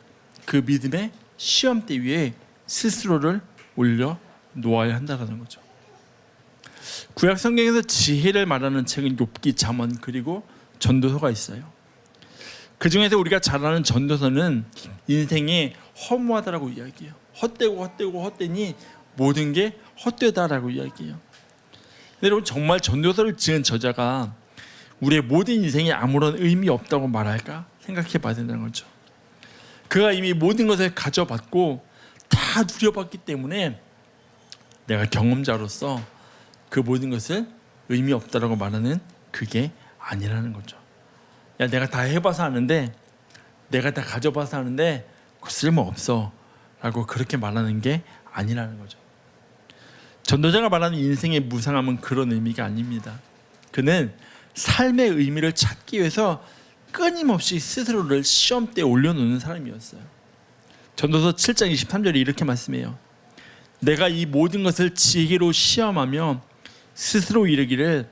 그 믿음의 시험대 위에 스스로를 올려 놓아야 한다는 거죠. 구약 성경에서 지혜를 말하는 책은 욥기, 잠언, 그리고 전도서가 있어요. 그 중에서 우리가 잘 아는 전도서는 인생이 허무하다라고 이야기해요. 헛되니 모든 게 헛되다라고 이야기해요. 여러분, 정말 전도서를 지은 저자가 우리의 모든 인생에 아무런 의미 없다고 말할까 생각해 봐야 된다는 거죠. 그가 이미 모든 것을 가져봤고 다 누려봤기 때문에 내가 경험자로서 그 모든 것을 의미 없다라고 말하는 그게 아니라는 거죠. 야, 내가 다 해봐서 아는데, 내가 다 가져봐서 아는데 그 쓸모없어 라고 그렇게 말하는 게 아니라는 거죠. 전도자가 말하는 인생의 무상함은 그런 의미가 아닙니다. 그는 삶의 의미를 찾기 위해서 끊임없이 스스로를 시험대에 올려놓는 사람이었어요. 전도서 7장 23절에 이렇게 말씀해요. 내가 이 모든 것을 지혜로 시험하며 스스로 이르기를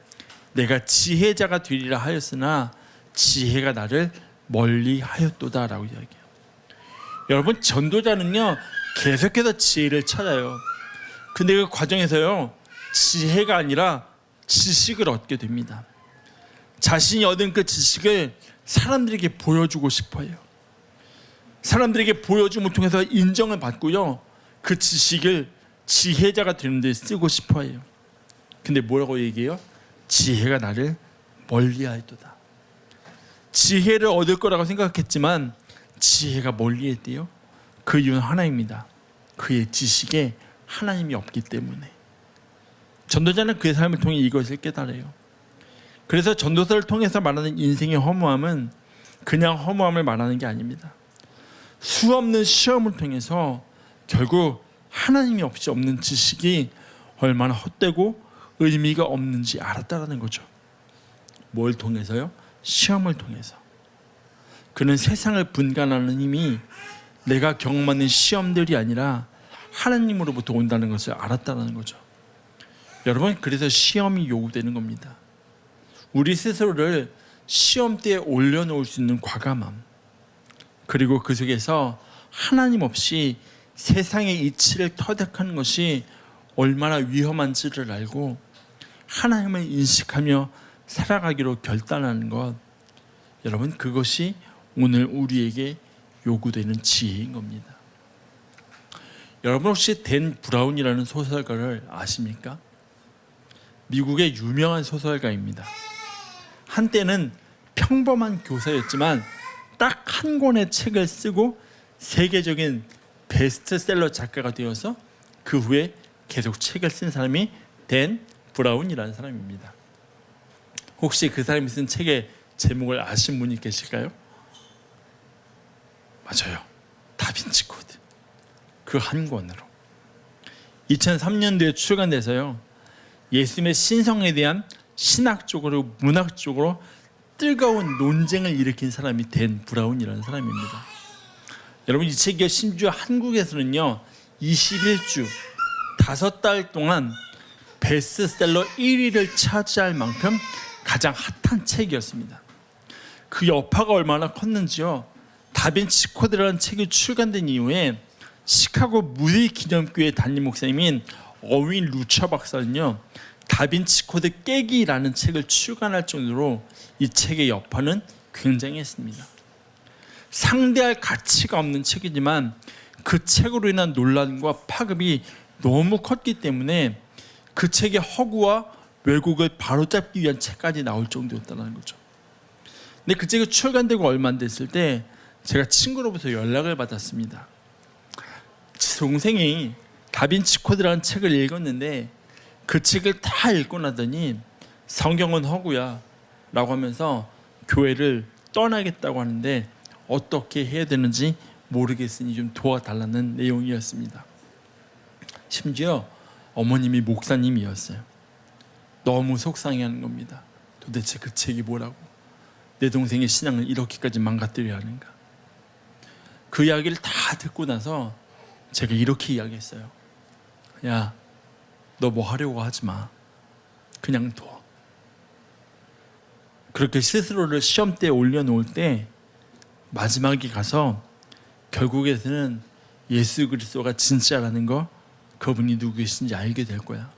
내가 지혜자가 되리라 하였으나 지혜가 나를 멀리 하였도다 라고 이야기해요. 여러분, 전도자는요 계속해서 지혜를 찾아요. 근데 그 과정에서요 지혜가 아니라 지식을 얻게 됩니다. 자신이 얻은 그 지식을 사람들에게 보여주고 싶어요. 사람들에게 보여줌을 통해서 인정을 받고요, 그 지식을 지혜자가 되는 데 쓰고 싶어요. 근데 뭐라고 얘기해요? 지혜가 나를 멀리하였도다. 지혜를 얻을 거라고 생각했지만 지혜가 멀리했대요. 그 이유는 하나입니다. 그의 지식에 하나님이 없기 때문에. 전도자는 그의 삶을 통해 이것을 깨달아요. 그래서 전도서를 통해서 말하는 인생의 허무함은 그냥 허무함을 말하는 게 아닙니다. 수없는 시험을 통해서 결국 하나님이 없이 없는 지식이 얼마나 헛되고 의미가 없는지 알았다라는 거죠. 뭘 통해서요? 시험을 통해서. 그는 세상을 분간하는 힘이 내가 경험하는 시험들이 아니라 하나님으로부터 온다는 것을 알았다는 거죠. 여러분, 그래서 시험이 요구되는 겁니다. 우리 스스로를 시험대에 올려놓을 수 있는 과감함, 그리고 그 속에서 하나님 없이 세상의 이치를 터득하는 것이 얼마나 위험한지를 알고 하나님을 인식하며 살아가기로 결단하는 것, 여러분, 그것이 오늘 우리에게 요구되는 지혜인 겁니다. 여러분, 혹시 댄 브라운이라는 소설가를 아십니까? 미국의 유명한 소설가입니다. 한때는 평범한 교사였지만 딱 한 권의 책을 쓰고 세계적인 베스트셀러 작가가 되어서 그 후에 계속 책을 쓴 사람이 댄 브라운이라는 사람입니다. 혹시 그 사람이 쓴 책의 제목을 아신 분이 계실까요? 맞아요. 다빈치 코드. 그 한 권으로 2003년도에 출간돼서요, 예수님의 신성에 대한 신학적으로 문학적으로 뜨거운 논쟁을 일으킨 사람이 댄 브라운이라는 사람입니다. 여러분, 이 책이 심지어 한국에서는요 21주 5달 동안 베스트셀러 1위를 차지할 만큼 가장 핫한 책이었습니다. 그 여파가 얼마나 컸는지요, 다빈치 코드라는 책이 출간된 이후에 시카고 무리 기념교회 담임 목사님인 어윈 루처 박사는요 다빈치 코드 깨기라는 책을 출간할 정도로 이 책의 여파는 굉장했습니다. 상대할 가치가 없는 책이지만 그 책으로 인한 논란과 파급이 너무 컸기 때문에 그 책의 허구와 왜곡을 바로잡기 위한 책까지 나올 정도였다는 거죠. 근데 그 책이 출간되고 얼마 안 됐을 때 제가 친구로부터 연락을 받았습니다. 동생이 다빈치 코드라는 책을 읽었는데 그 책을 다 읽고 나더니 성경은 허구야 라고 하면서 교회를 떠나겠다고 하는데 어떻게 해야 되는지 모르겠으니 좀 도와달라는 내용이었습니다. 심지어 어머님이 목사님이었어요. 너무 속상해하는 겁니다. 도대체 그 책이 뭐라고, 내 동생의 신앙을 이렇게까지 망가뜨려야 하는가. 그 이야기를 다 듣고 나서 제가 이렇게 이야기했어요. 야, 너 뭐 하려고 하지 마. 그냥 둬. 그렇게 스스로를 시험대에 올려놓을 때 마지막에 가서 결국에는 예수 그리스도가 진짜라는 거, 그분이 누구이신지 알게 될 거야.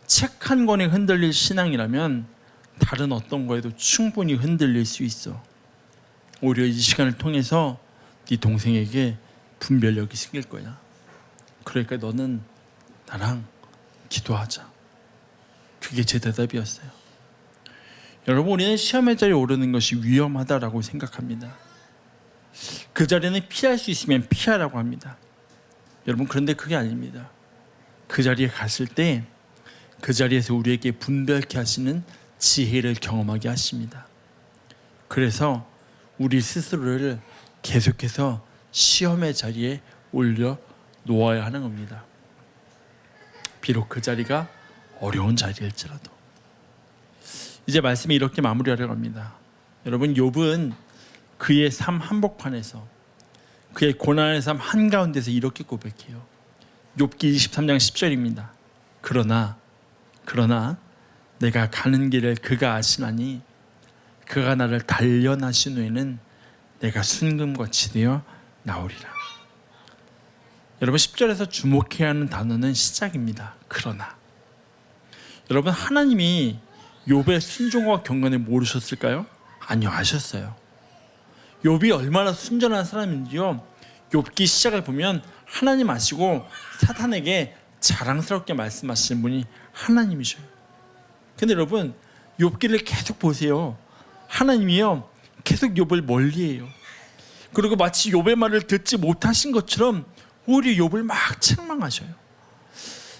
책 한 권에 흔들릴 신앙이라면 다른 어떤 거에도 충분히 흔들릴 수 있어. 오히려 이 시간을 통해서 네 동생에게 분별력이 생길 거야. 그러니까 너는 나랑 기도하자. 그게 제 대답이었어요. 여러분, 우리는 시험의 자리에 오르는 것이 위험하다라고 생각합니다. 그 자리는 피할 수 있으면 피하라고 합니다. 여러분, 그런데 그게 아닙니다. 그 자리에 갔을 때 그 자리에서 우리에게 분별케 하시는 지혜를 경험하게 하십니다. 그래서 우리 스스로를 계속해서 시험의 자리에 올려 놓아야 하는 겁니다. 비록 그 자리가 어려운 자리일지라도. 이제 말씀이 이렇게 마무리하려고 합니다. 여러분, 욥은 그의 삶 한복판에서, 그의 고난의 삶 한가운데서 이렇게 고백해요. 욥기 23장 10절입니다. 그러나 내가 가는 길을 그가 아시나니 그가 나를 단련하신 후에는 내가 순금같이 되어 나오리라. 여러분, 10절에서 주목해야 하는 단어는 시작입니다. 그러나. 여러분, 하나님이 욥의 순종과 경건을 모르셨을까요? 아니요, 아셨어요. 욥이 얼마나 순전한 사람인지요, 욥기 시작을 보면 하나님 아시고 사탄에게 자랑스럽게 말씀하시는 분이 하나님이셔요. 근데 여러분, 욥기를 계속 보세요. 하나님이요 계속 욥을 멀리해요. 그리고 마치 욥의 말을 듣지 못하신 것처럼 오히려 욥을 막 책망하셔요.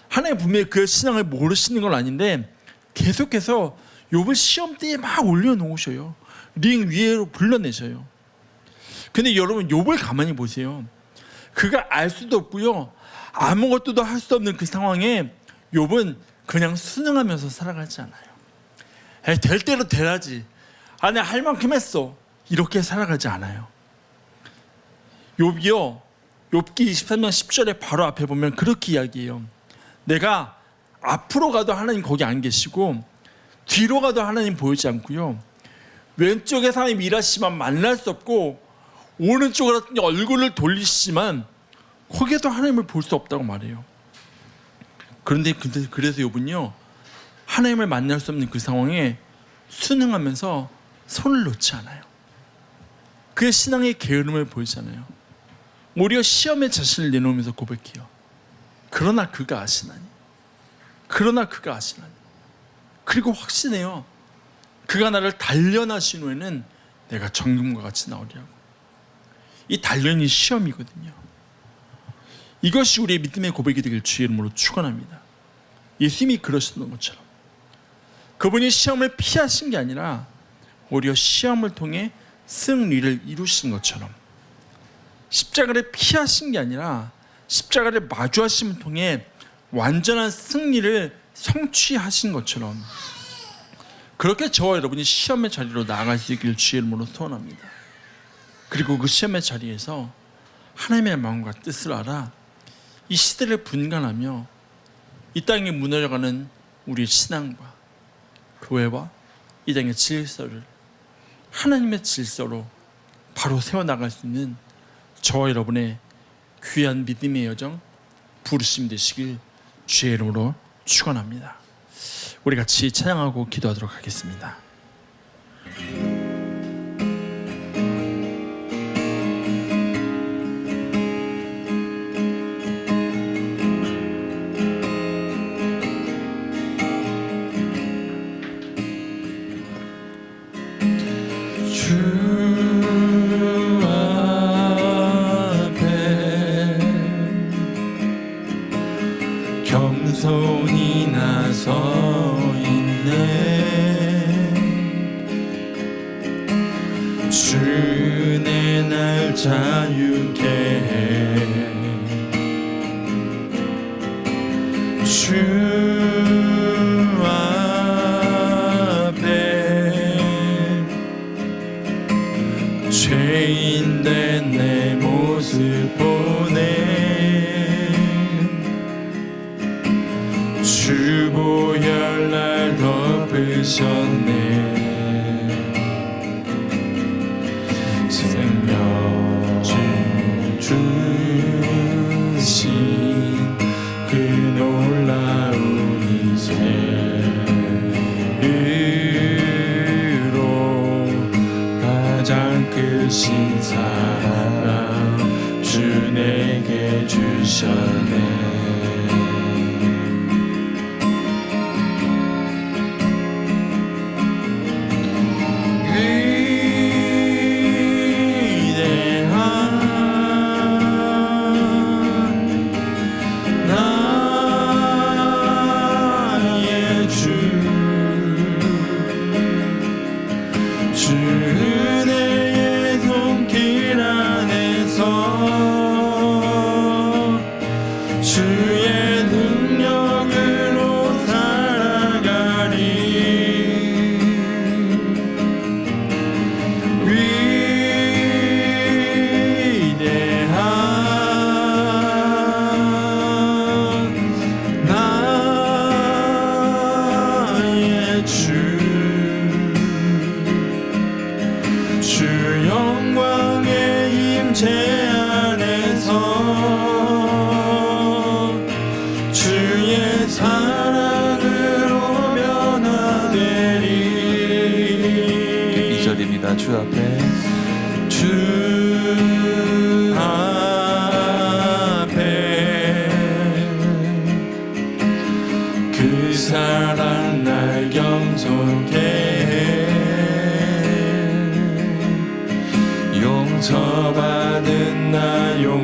하나님 분명히 그의 신앙을 모르시는 건 아닌데 계속해서 욥을 시험대에 막 올려놓으셔요. 링 위로 불러내셔요. 근데 여러분 욥을 가만히 보세요. 그가 알 수도 없고요 아무것도 할 수 없는 그 상황에 욥은 그냥 순응하면서 살아가지 않아요. 될 대로 되라지. 내가 할 만큼 했어. 이렇게 살아가지 않아요. 욥기요 욥기 23장 10절에 바로 앞에 보면 그렇게 이야기해요. 내가 앞으로 가도 하나님 거기 안 계시고 뒤로 가도 하나님 보이지 않고요 왼쪽에서 하나님 일하시지만 만날 수 없고 오른쪽으로 얼굴을 돌리시지만 거기에도 하나님을 볼 수 없다고 말해요. 그런데 그래서 욥은요 하나님을 만날 수 없는 그 상황에 순응하면서 손을 놓지 않아요. 그의 신앙의 게으름을 보이잖아요. 오히려 시험에 자신을 내놓으면서 고백해요. 그러나 그가 아시나니. 그리고 확신해요. 그가 나를 단련하신 후에는 내가 정금과 같이 나오리라고. 이 단련이 시험이거든요. 이것이 우리의 믿음의 고백이 되길 주의 이름으로 축원합니다. 예수님이 그러셨던 것처럼 그분이 시험을 피하신 게 아니라 오히려 시험을 통해 승리를 이루신 것처럼 십자가를 피하신 게 아니라 십자가를 마주하심을 통해 완전한 승리를 성취하신 것처럼 그렇게 저와 여러분이 시험의 자리로 나아갈 수 있기를 주의 이름으로 소원합니다. 그리고 그 시험의 자리에서 하나님의 마음과 뜻을 알아 이 시대를 분간하며 이 땅에 무너져가는 우리의 신앙과 교회와 이 땅의 질서를 하나님의 질서로 바로 세워나갈 수 있는 저와 여러분의 귀한 믿음의 여정 부르심 되시길 주의 이름으로 축원합니다. 우리 같이 찬양하고 기도하도록 하겠습니다. 겸손히 나서 있네. 주내 날 자유케 해. 주 앞에 죄인 된 내 모습 보내. 주 보혈 날 덮으셨네. 생명 주신 그 놀라운 이제로 가장 크신 사랑 주 내게 주셨네. 주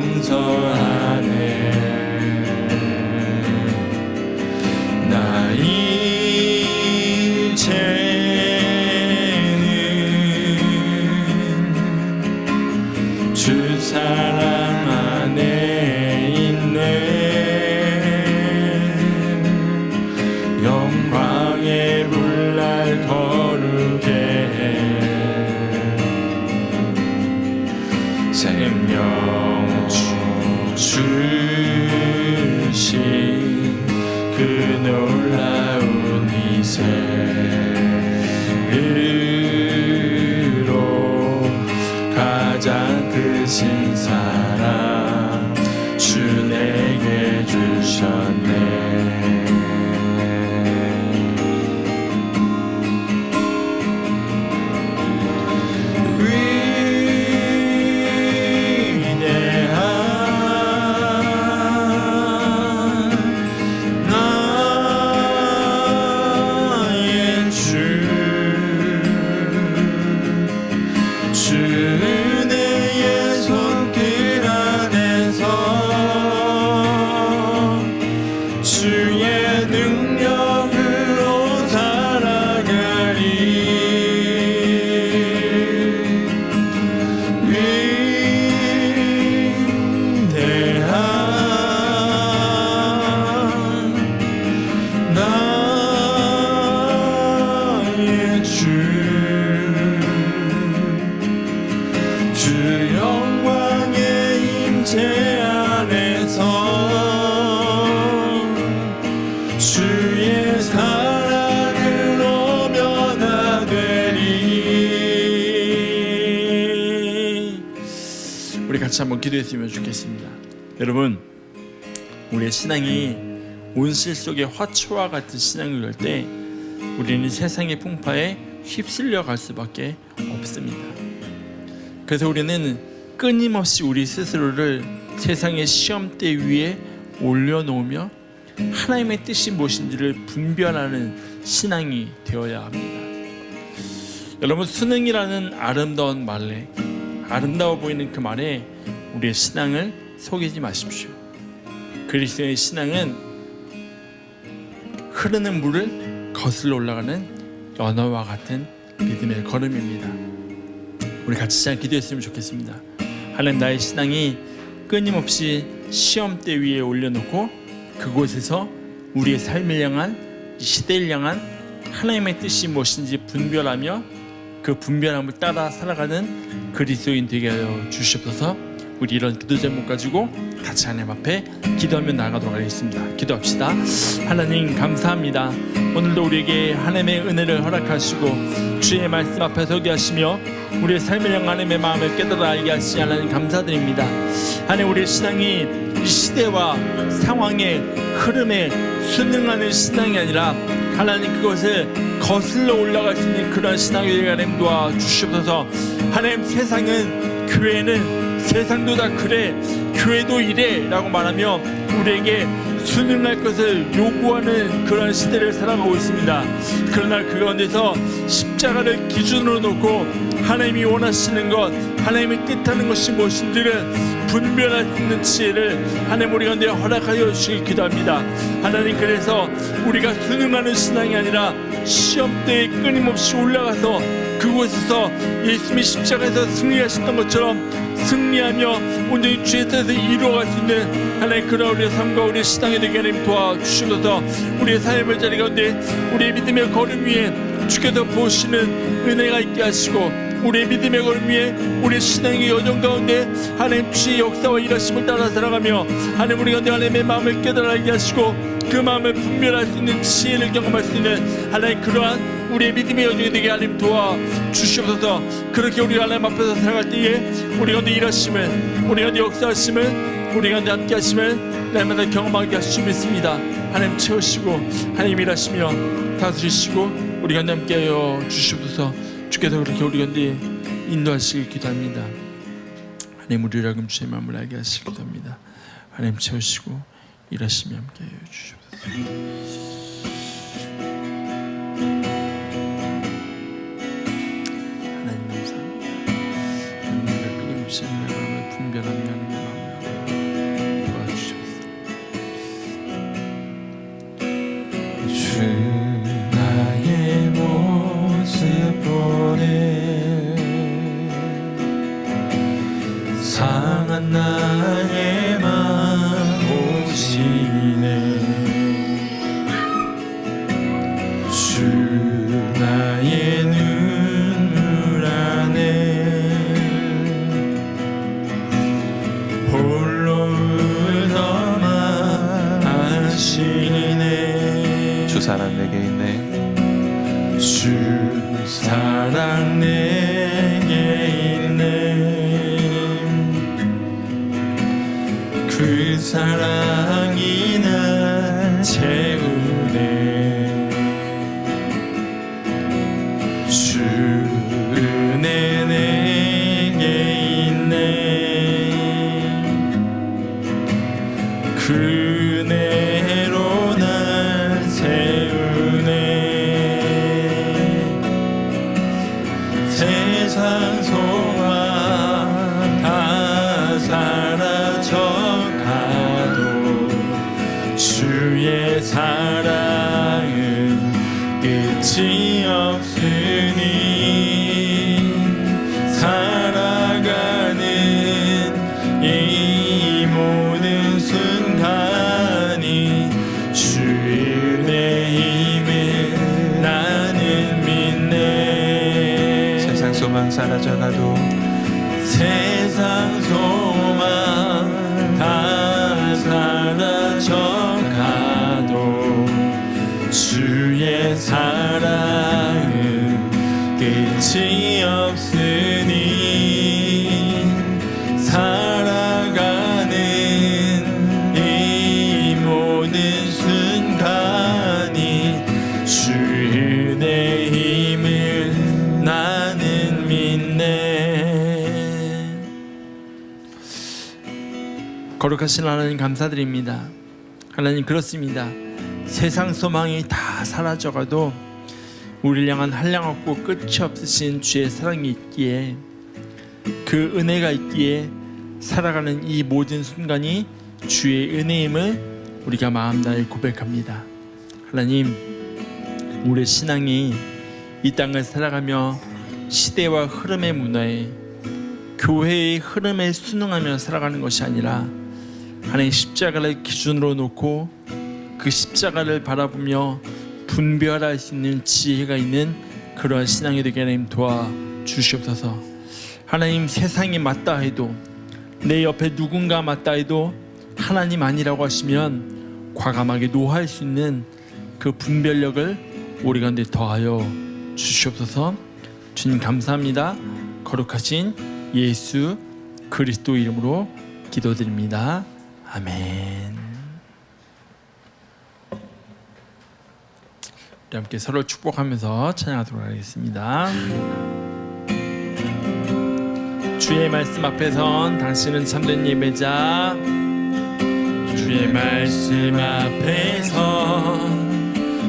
용서하네. 나 이제는 주 사랑 안에 있네. 영광의 물날 거룩해 해. 생명 주신 그 놀라운 이세로 가장 크신 사랑 주 내게 주셨네. 주의 사랑을 오면 나 되리. 우리 같이 한번 기도했으면 좋겠습니다. 여러분, 우리의 신앙이 온실 속의 화초와 같은 신앙을 열 때 우리는 세상의 풍파에 휩쓸려 갈 수밖에 없습니다. 그래서 우리는 끊임없이 우리 스스로를 세상의 시험대 위에 올려놓으며 하나님의 뜻이 무엇인지를 분별하는 신앙이 되어야 합니다. 여러분, 수능이라는 아름다운 말에, 아름다워 보이는 그 말에 우리의 신앙을 속이지 마십시오. 그리스도의 신앙은 흐르는 물을 거슬러 올라가는 연어와 같은 믿음의 걸음입니다. 우리 같이 잘 기도했으면 좋겠습니다. 하나님, 나의 신앙이 끊임없이 시험대 위에 올려놓고 그곳에서 우리의 삶을 향한, 이 시대를 향한 하나님의 뜻이 무엇인지 분별하며 그 분별함을 따라 살아가는 그리스도인 되게 하여 주시옵소서. 우리 이런 기도 제목 가지고 같이 하나님 앞에 기도하며 나아가도록 하겠습니다. 기도합시다. 하나님, 감사합니다. 오늘도 우리에게 하나님의 은혜를 허락하시고 주의 말씀 앞에 서게 하시며 우리의 삶을 향한 하나님의 마음을 깨달아 알게 하시니 하나님 감사드립니다. 하나님, 우리의 신앙이 이 시대와 상황의 흐름에 순응하는 신앙이 아니라 하나님 그것을 거슬러 올라갈 수 있는 그런 신앙이 되게 하나님 도와주시옵소서. 하나님, 세상은, 교회는 세상도 다 그래, 교회도 이래 라고 말하며 우리에게 순응할 것을 요구하는 그런 시대를 살아가고 있습니다. 그러나 그 가운데서 십자가를 기준으로 놓고 하나님이 원하시는 것, 하나님이 뜻하는 것이 무엇인지를 분별할 수 있는 지혜를 하나님 우리 가운데 허락하여 주시길 기도합니다. 하나님, 그래서 우리가 순응하는 신앙이 아니라 시험대에 끊임없이 올라가서 그곳에서 예수님이 십자가에서 승리하셨던 것처럼 승리하며 온전히 주의 뜻을 이루어갈 수 있는 하나님 그런 우리의 삶과 우리의 신앙이 되게 하나님 도와주시옵소서. 우리의 삶의 자리 가운데 우리의 믿음의 걸음 위에 주께서 보시는 은혜가 있게 하시고 우리의 믿음의 걸음 위에 우리의 신앙의 여정 가운데 하나님 주의 역사와 일하심을 따라 살아가며 하나님 우리 가운데 하나님의 마음을 깨달아 알게 하시고 그 마음을 분별할 수 있는 지혜를 경험할 수 있는 하나님 그러한 우리의 믿음의 여정이 되게 하나님 도와주시옵소서. 그렇게 우리가 하나님 앞에서 살아갈 때에 우리 가운데 일하심을, 우리 가운데 역사하심을, 우리 가운데 함께 하심을 날마다 경험하게 하실 줄 믿습니다. 하나님 채우시고 하나님 일하시며 다스리시고 우리 가운데 함께하여 주시옵소서. 주께서 그렇게 우리 가운데 인도하시길 기도합니다. 하나님, 우리를 하여금 주의 마음을 알게 하시길 기도합니다. 하나님 채우시고 일하시며 함께하여 주시옵소서. 하나님 감사합니다. 하나님, 우리가 끊임없이 하나님의 마음을 분별하며 하나님의 마음을 사랑 내게 있네. 주 사랑 내게 있네. 그 사랑이 날 채우네. 주 은혜 내게 있네. 그 은혜로 날 세우네. 세상 소망 다 사라져 가도 주의 사랑은 끝이 없으니 살아가는 이 모든 순간이 주의 은혜 힘을 나는 믿네. 세상 소망 사라져가도 세상 소망 다 사라져 가도 주의 사랑은 끝이 없으니 살아가는 이 모든 순간이 주의 은혜 힘을 나는 믿네. 거룩하신 하나님 감사드립니다. 하나님 그렇습니다. 세상 소망이 다 사라져가도 우리를 향한 한량없고 끝이 없으신 주의 사랑이 있기에, 그 은혜가 있기에 살아가는 이 모든 순간이 주의 은혜임을 우리가 마음 다해 고백합니다. 하나님, 우리의 신앙이 이 땅을 살아가며 시대와 흐름의 문화에, 교회의 흐름에 순응하며 살아가는 것이 아니라 하나님 십자가를 기준으로 놓고 그 십자가를 바라보며 분별할 수 있는 지혜가 있는 그러한 신앙이 되게 하나님 도와주시옵소서. 하나님, 세상이 맞다 해도, 내 옆에 누군가 맞다 해도 하나님 아니라고 하시면 과감하게 노할 수 있는 그 분별력을 우리 가운데 더하여 주시옵소서. 주님 감사합니다. 거룩하신 예수 그리스도 이름으로 기도드립니다. 아멘. 우리 함께 서로 축복하면서 찬양하도록 하겠습니다. 주의 말씀 앞에선 당신은 참된 예배자. 주의 말씀 앞에서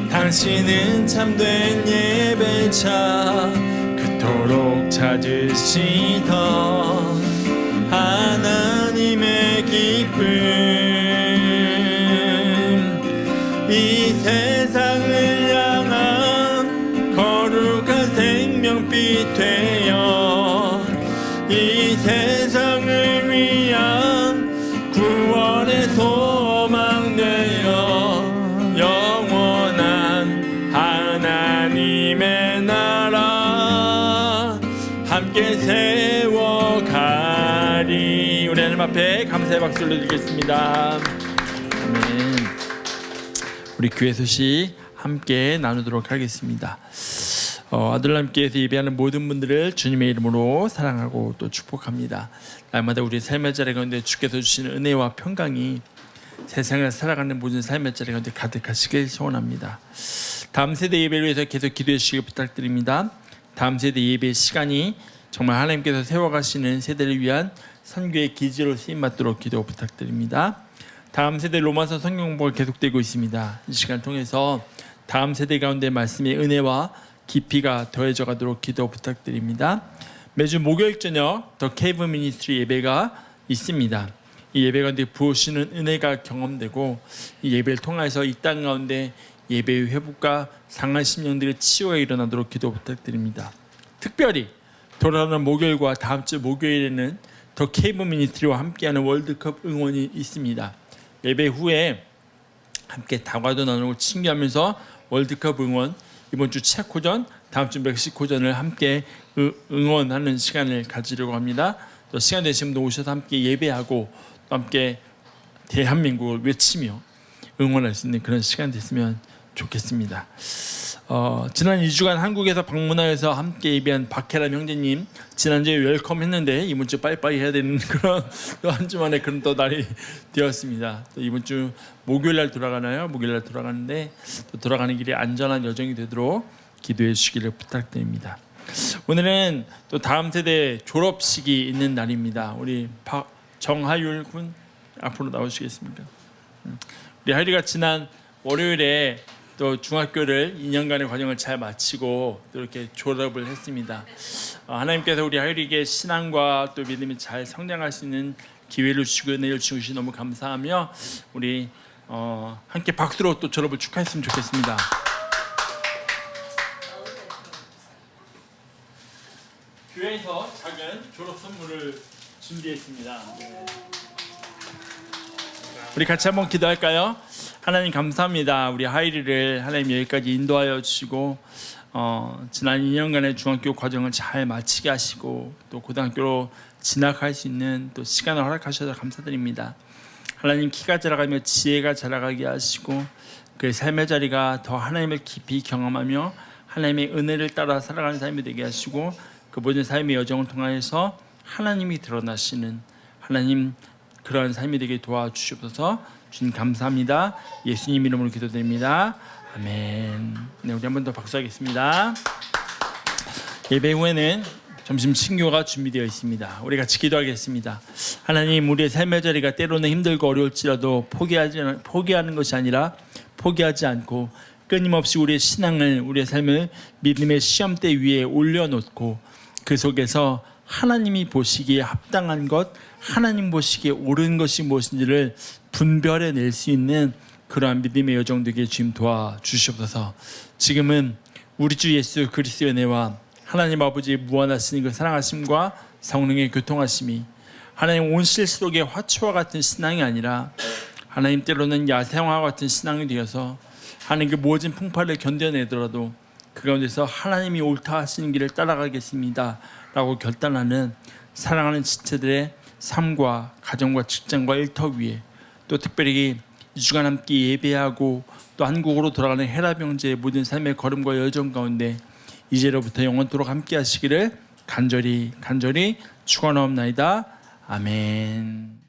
당신은 참된 예배자. 그토록 찾으시던 하나님의 기쁨, 이 세상을 향한 거룩한 생명빛 되어 이 세상을 위한 구원의 소망 되어 영원한 하나님의 나라 함께 세워가리. 우리 하나님 앞에 감사의 박수를 드리겠습니다. 아멘. 우리 교회 소식 함께 나누도록 하겠습니다. 아들람께서 예배하는 모든 분들을 주님의 이름으로 사랑하고 또 축복합니다. 날마다 우리 삶의 자리 가운데 주께서 주시는 은혜와 평강이 세상을 살아가는 모든 삶의 자리 가운데 가득하시길 소원합니다. 다음 세대 예배를 위해서 계속 기도해 주시기 부탁드립니다. 다음 세대 예배 시간이 정말 하나님께서 세워가시는 세대를 위한 선교의 기지로 쓰임받도록 기도 부탁드립니다. 다음 세대 로마서 성경 공부가 계속되고 있습니다. 이 시간을 통해서 다음 세대 가운데 말씀의 은혜와 깊이가 더해져 가도록 기도 부탁드립니다. 매주 목요일 저녁 더 케이브 미니스트리 예배가 있습니다. 이 예배 가운데 부으시는 은혜가 경험되고 이 예배를 통해서 이 땅 가운데 예배의 회복과 상한 심령들의 치유가 일어나도록 기도 부탁드립니다. 특별히 돌아오는 목요일과 다음 주 목요일에는 더 케이브 미니스트리와 함께하는 월드컵 응원이 있습니다. 예배 후에 함께 다과도 나누고 친교하면서 월드컵 응원, 이번 주 체코전, 다음 주 멕시코전을 함께 응원하는 시간을 가지려고 합니다. 또 시간 되시면 또 오셔서 함께 예배하고 또 함께 대한민국을 외치며 응원할 수 있는 그런 시간 됐으면 좋겠습니다. 지난 2주간 한국에서 방문하여서 함께 예배한 박혜람 형제님 지난주에 웰컴했는데 이번 주 빠이빠이 해야 되는 그런 또 한 주만에 그런 또 날이 되었습니다. 또 이번 주 목요일 날 돌아가나요? 목요일 날 돌아가는데 또 돌아가는 길이 안전한 여정이 되도록 기도해 주시기를 부탁드립니다. 오늘은 또 다음 세대 졸업식이 있는 날입니다. 우리 정하율 군 앞으로 나오시겠습니까? 우리 하율이가 지난 월요일에 또 중학교를 2년간의 과정을 잘 마치고 또 이렇게 졸업을 했습니다. 하나님께서 우리 하율이에게 신앙과 또 믿음이 잘 성장할 수 있는 기회를 주시고 은혜를 주시 너무 감사하며 우리 함께 박수로 또 졸업을 축하했으면 좋겠습니다. 교회에서 작은 졸업 선물을 준비했습니다. 우리 같이 한번 기도할까요? 하나님 감사합니다. 우리 하이리를 하나님 여기까지 인도하여 주시고 지난 2년간의 중학교 과정을 잘 마치게 하시고 또 고등학교로 진학할 수 있는 또 시간을 허락하셔서 감사드립니다. 하나님 키가 자라가며 지혜가 자라가게 하시고 그 삶의 자리가 더 하나님을 깊이 경험하며 하나님의 은혜를 따라 살아가는 삶이 되게 하시고 그 모든 삶의 여정을 통하여서 하나님이 드러나시는 하나님 그러한 삶이 되게 도와주시옵소서. 주님 감사합니다. 예수님 이름으로 기도드립니다. 아멘. 네, 우리 한 번 더 박수하겠습니다. 예배 후에는 점심 친교가 준비되어 있습니다. 우리 같이 기도하겠습니다. 하나님, 우리의 삶의 자리가 때로는 힘들고 어려울지라도 포기하는 것이 아니라 포기하지 않고 끊임없이 우리의 신앙을, 우리의 삶을 믿음의 시험대 위에 올려놓고 그 속에서 하나님이 보시기에 합당한 것, 하나님 보시기에 옳은 것이 무엇인지를 분별해낼 수 있는 그러한 믿음의 여정 되게 주님 도와주시옵소서. 지금은 우리 주 예수 그리스도의 은혜와 하나님 아버지의 무한하신 그 사랑하심과 성령의 교통하심이 하나님 온 실속의 화초와 같은 신앙이 아니라 하나님 때로는 야생화와 같은 신앙이 되어서 하나님 그 모진 풍파를 견뎌내더라도 그 가운데서 하나님이 옳다 하시는 길을 따라가겠습니다 라고 결단하는 사랑하는 지체들의 삶과 가정과 직장과 일터 위에 또 특별히 이 주간 함께 예배하고 또 한국으로 돌아가는 헤라 형제의 모든 삶의 걸음과 여정 가운데 이제로부터 영원토록 함께 하시기를 간절히 축원하옵나이다. 아멘.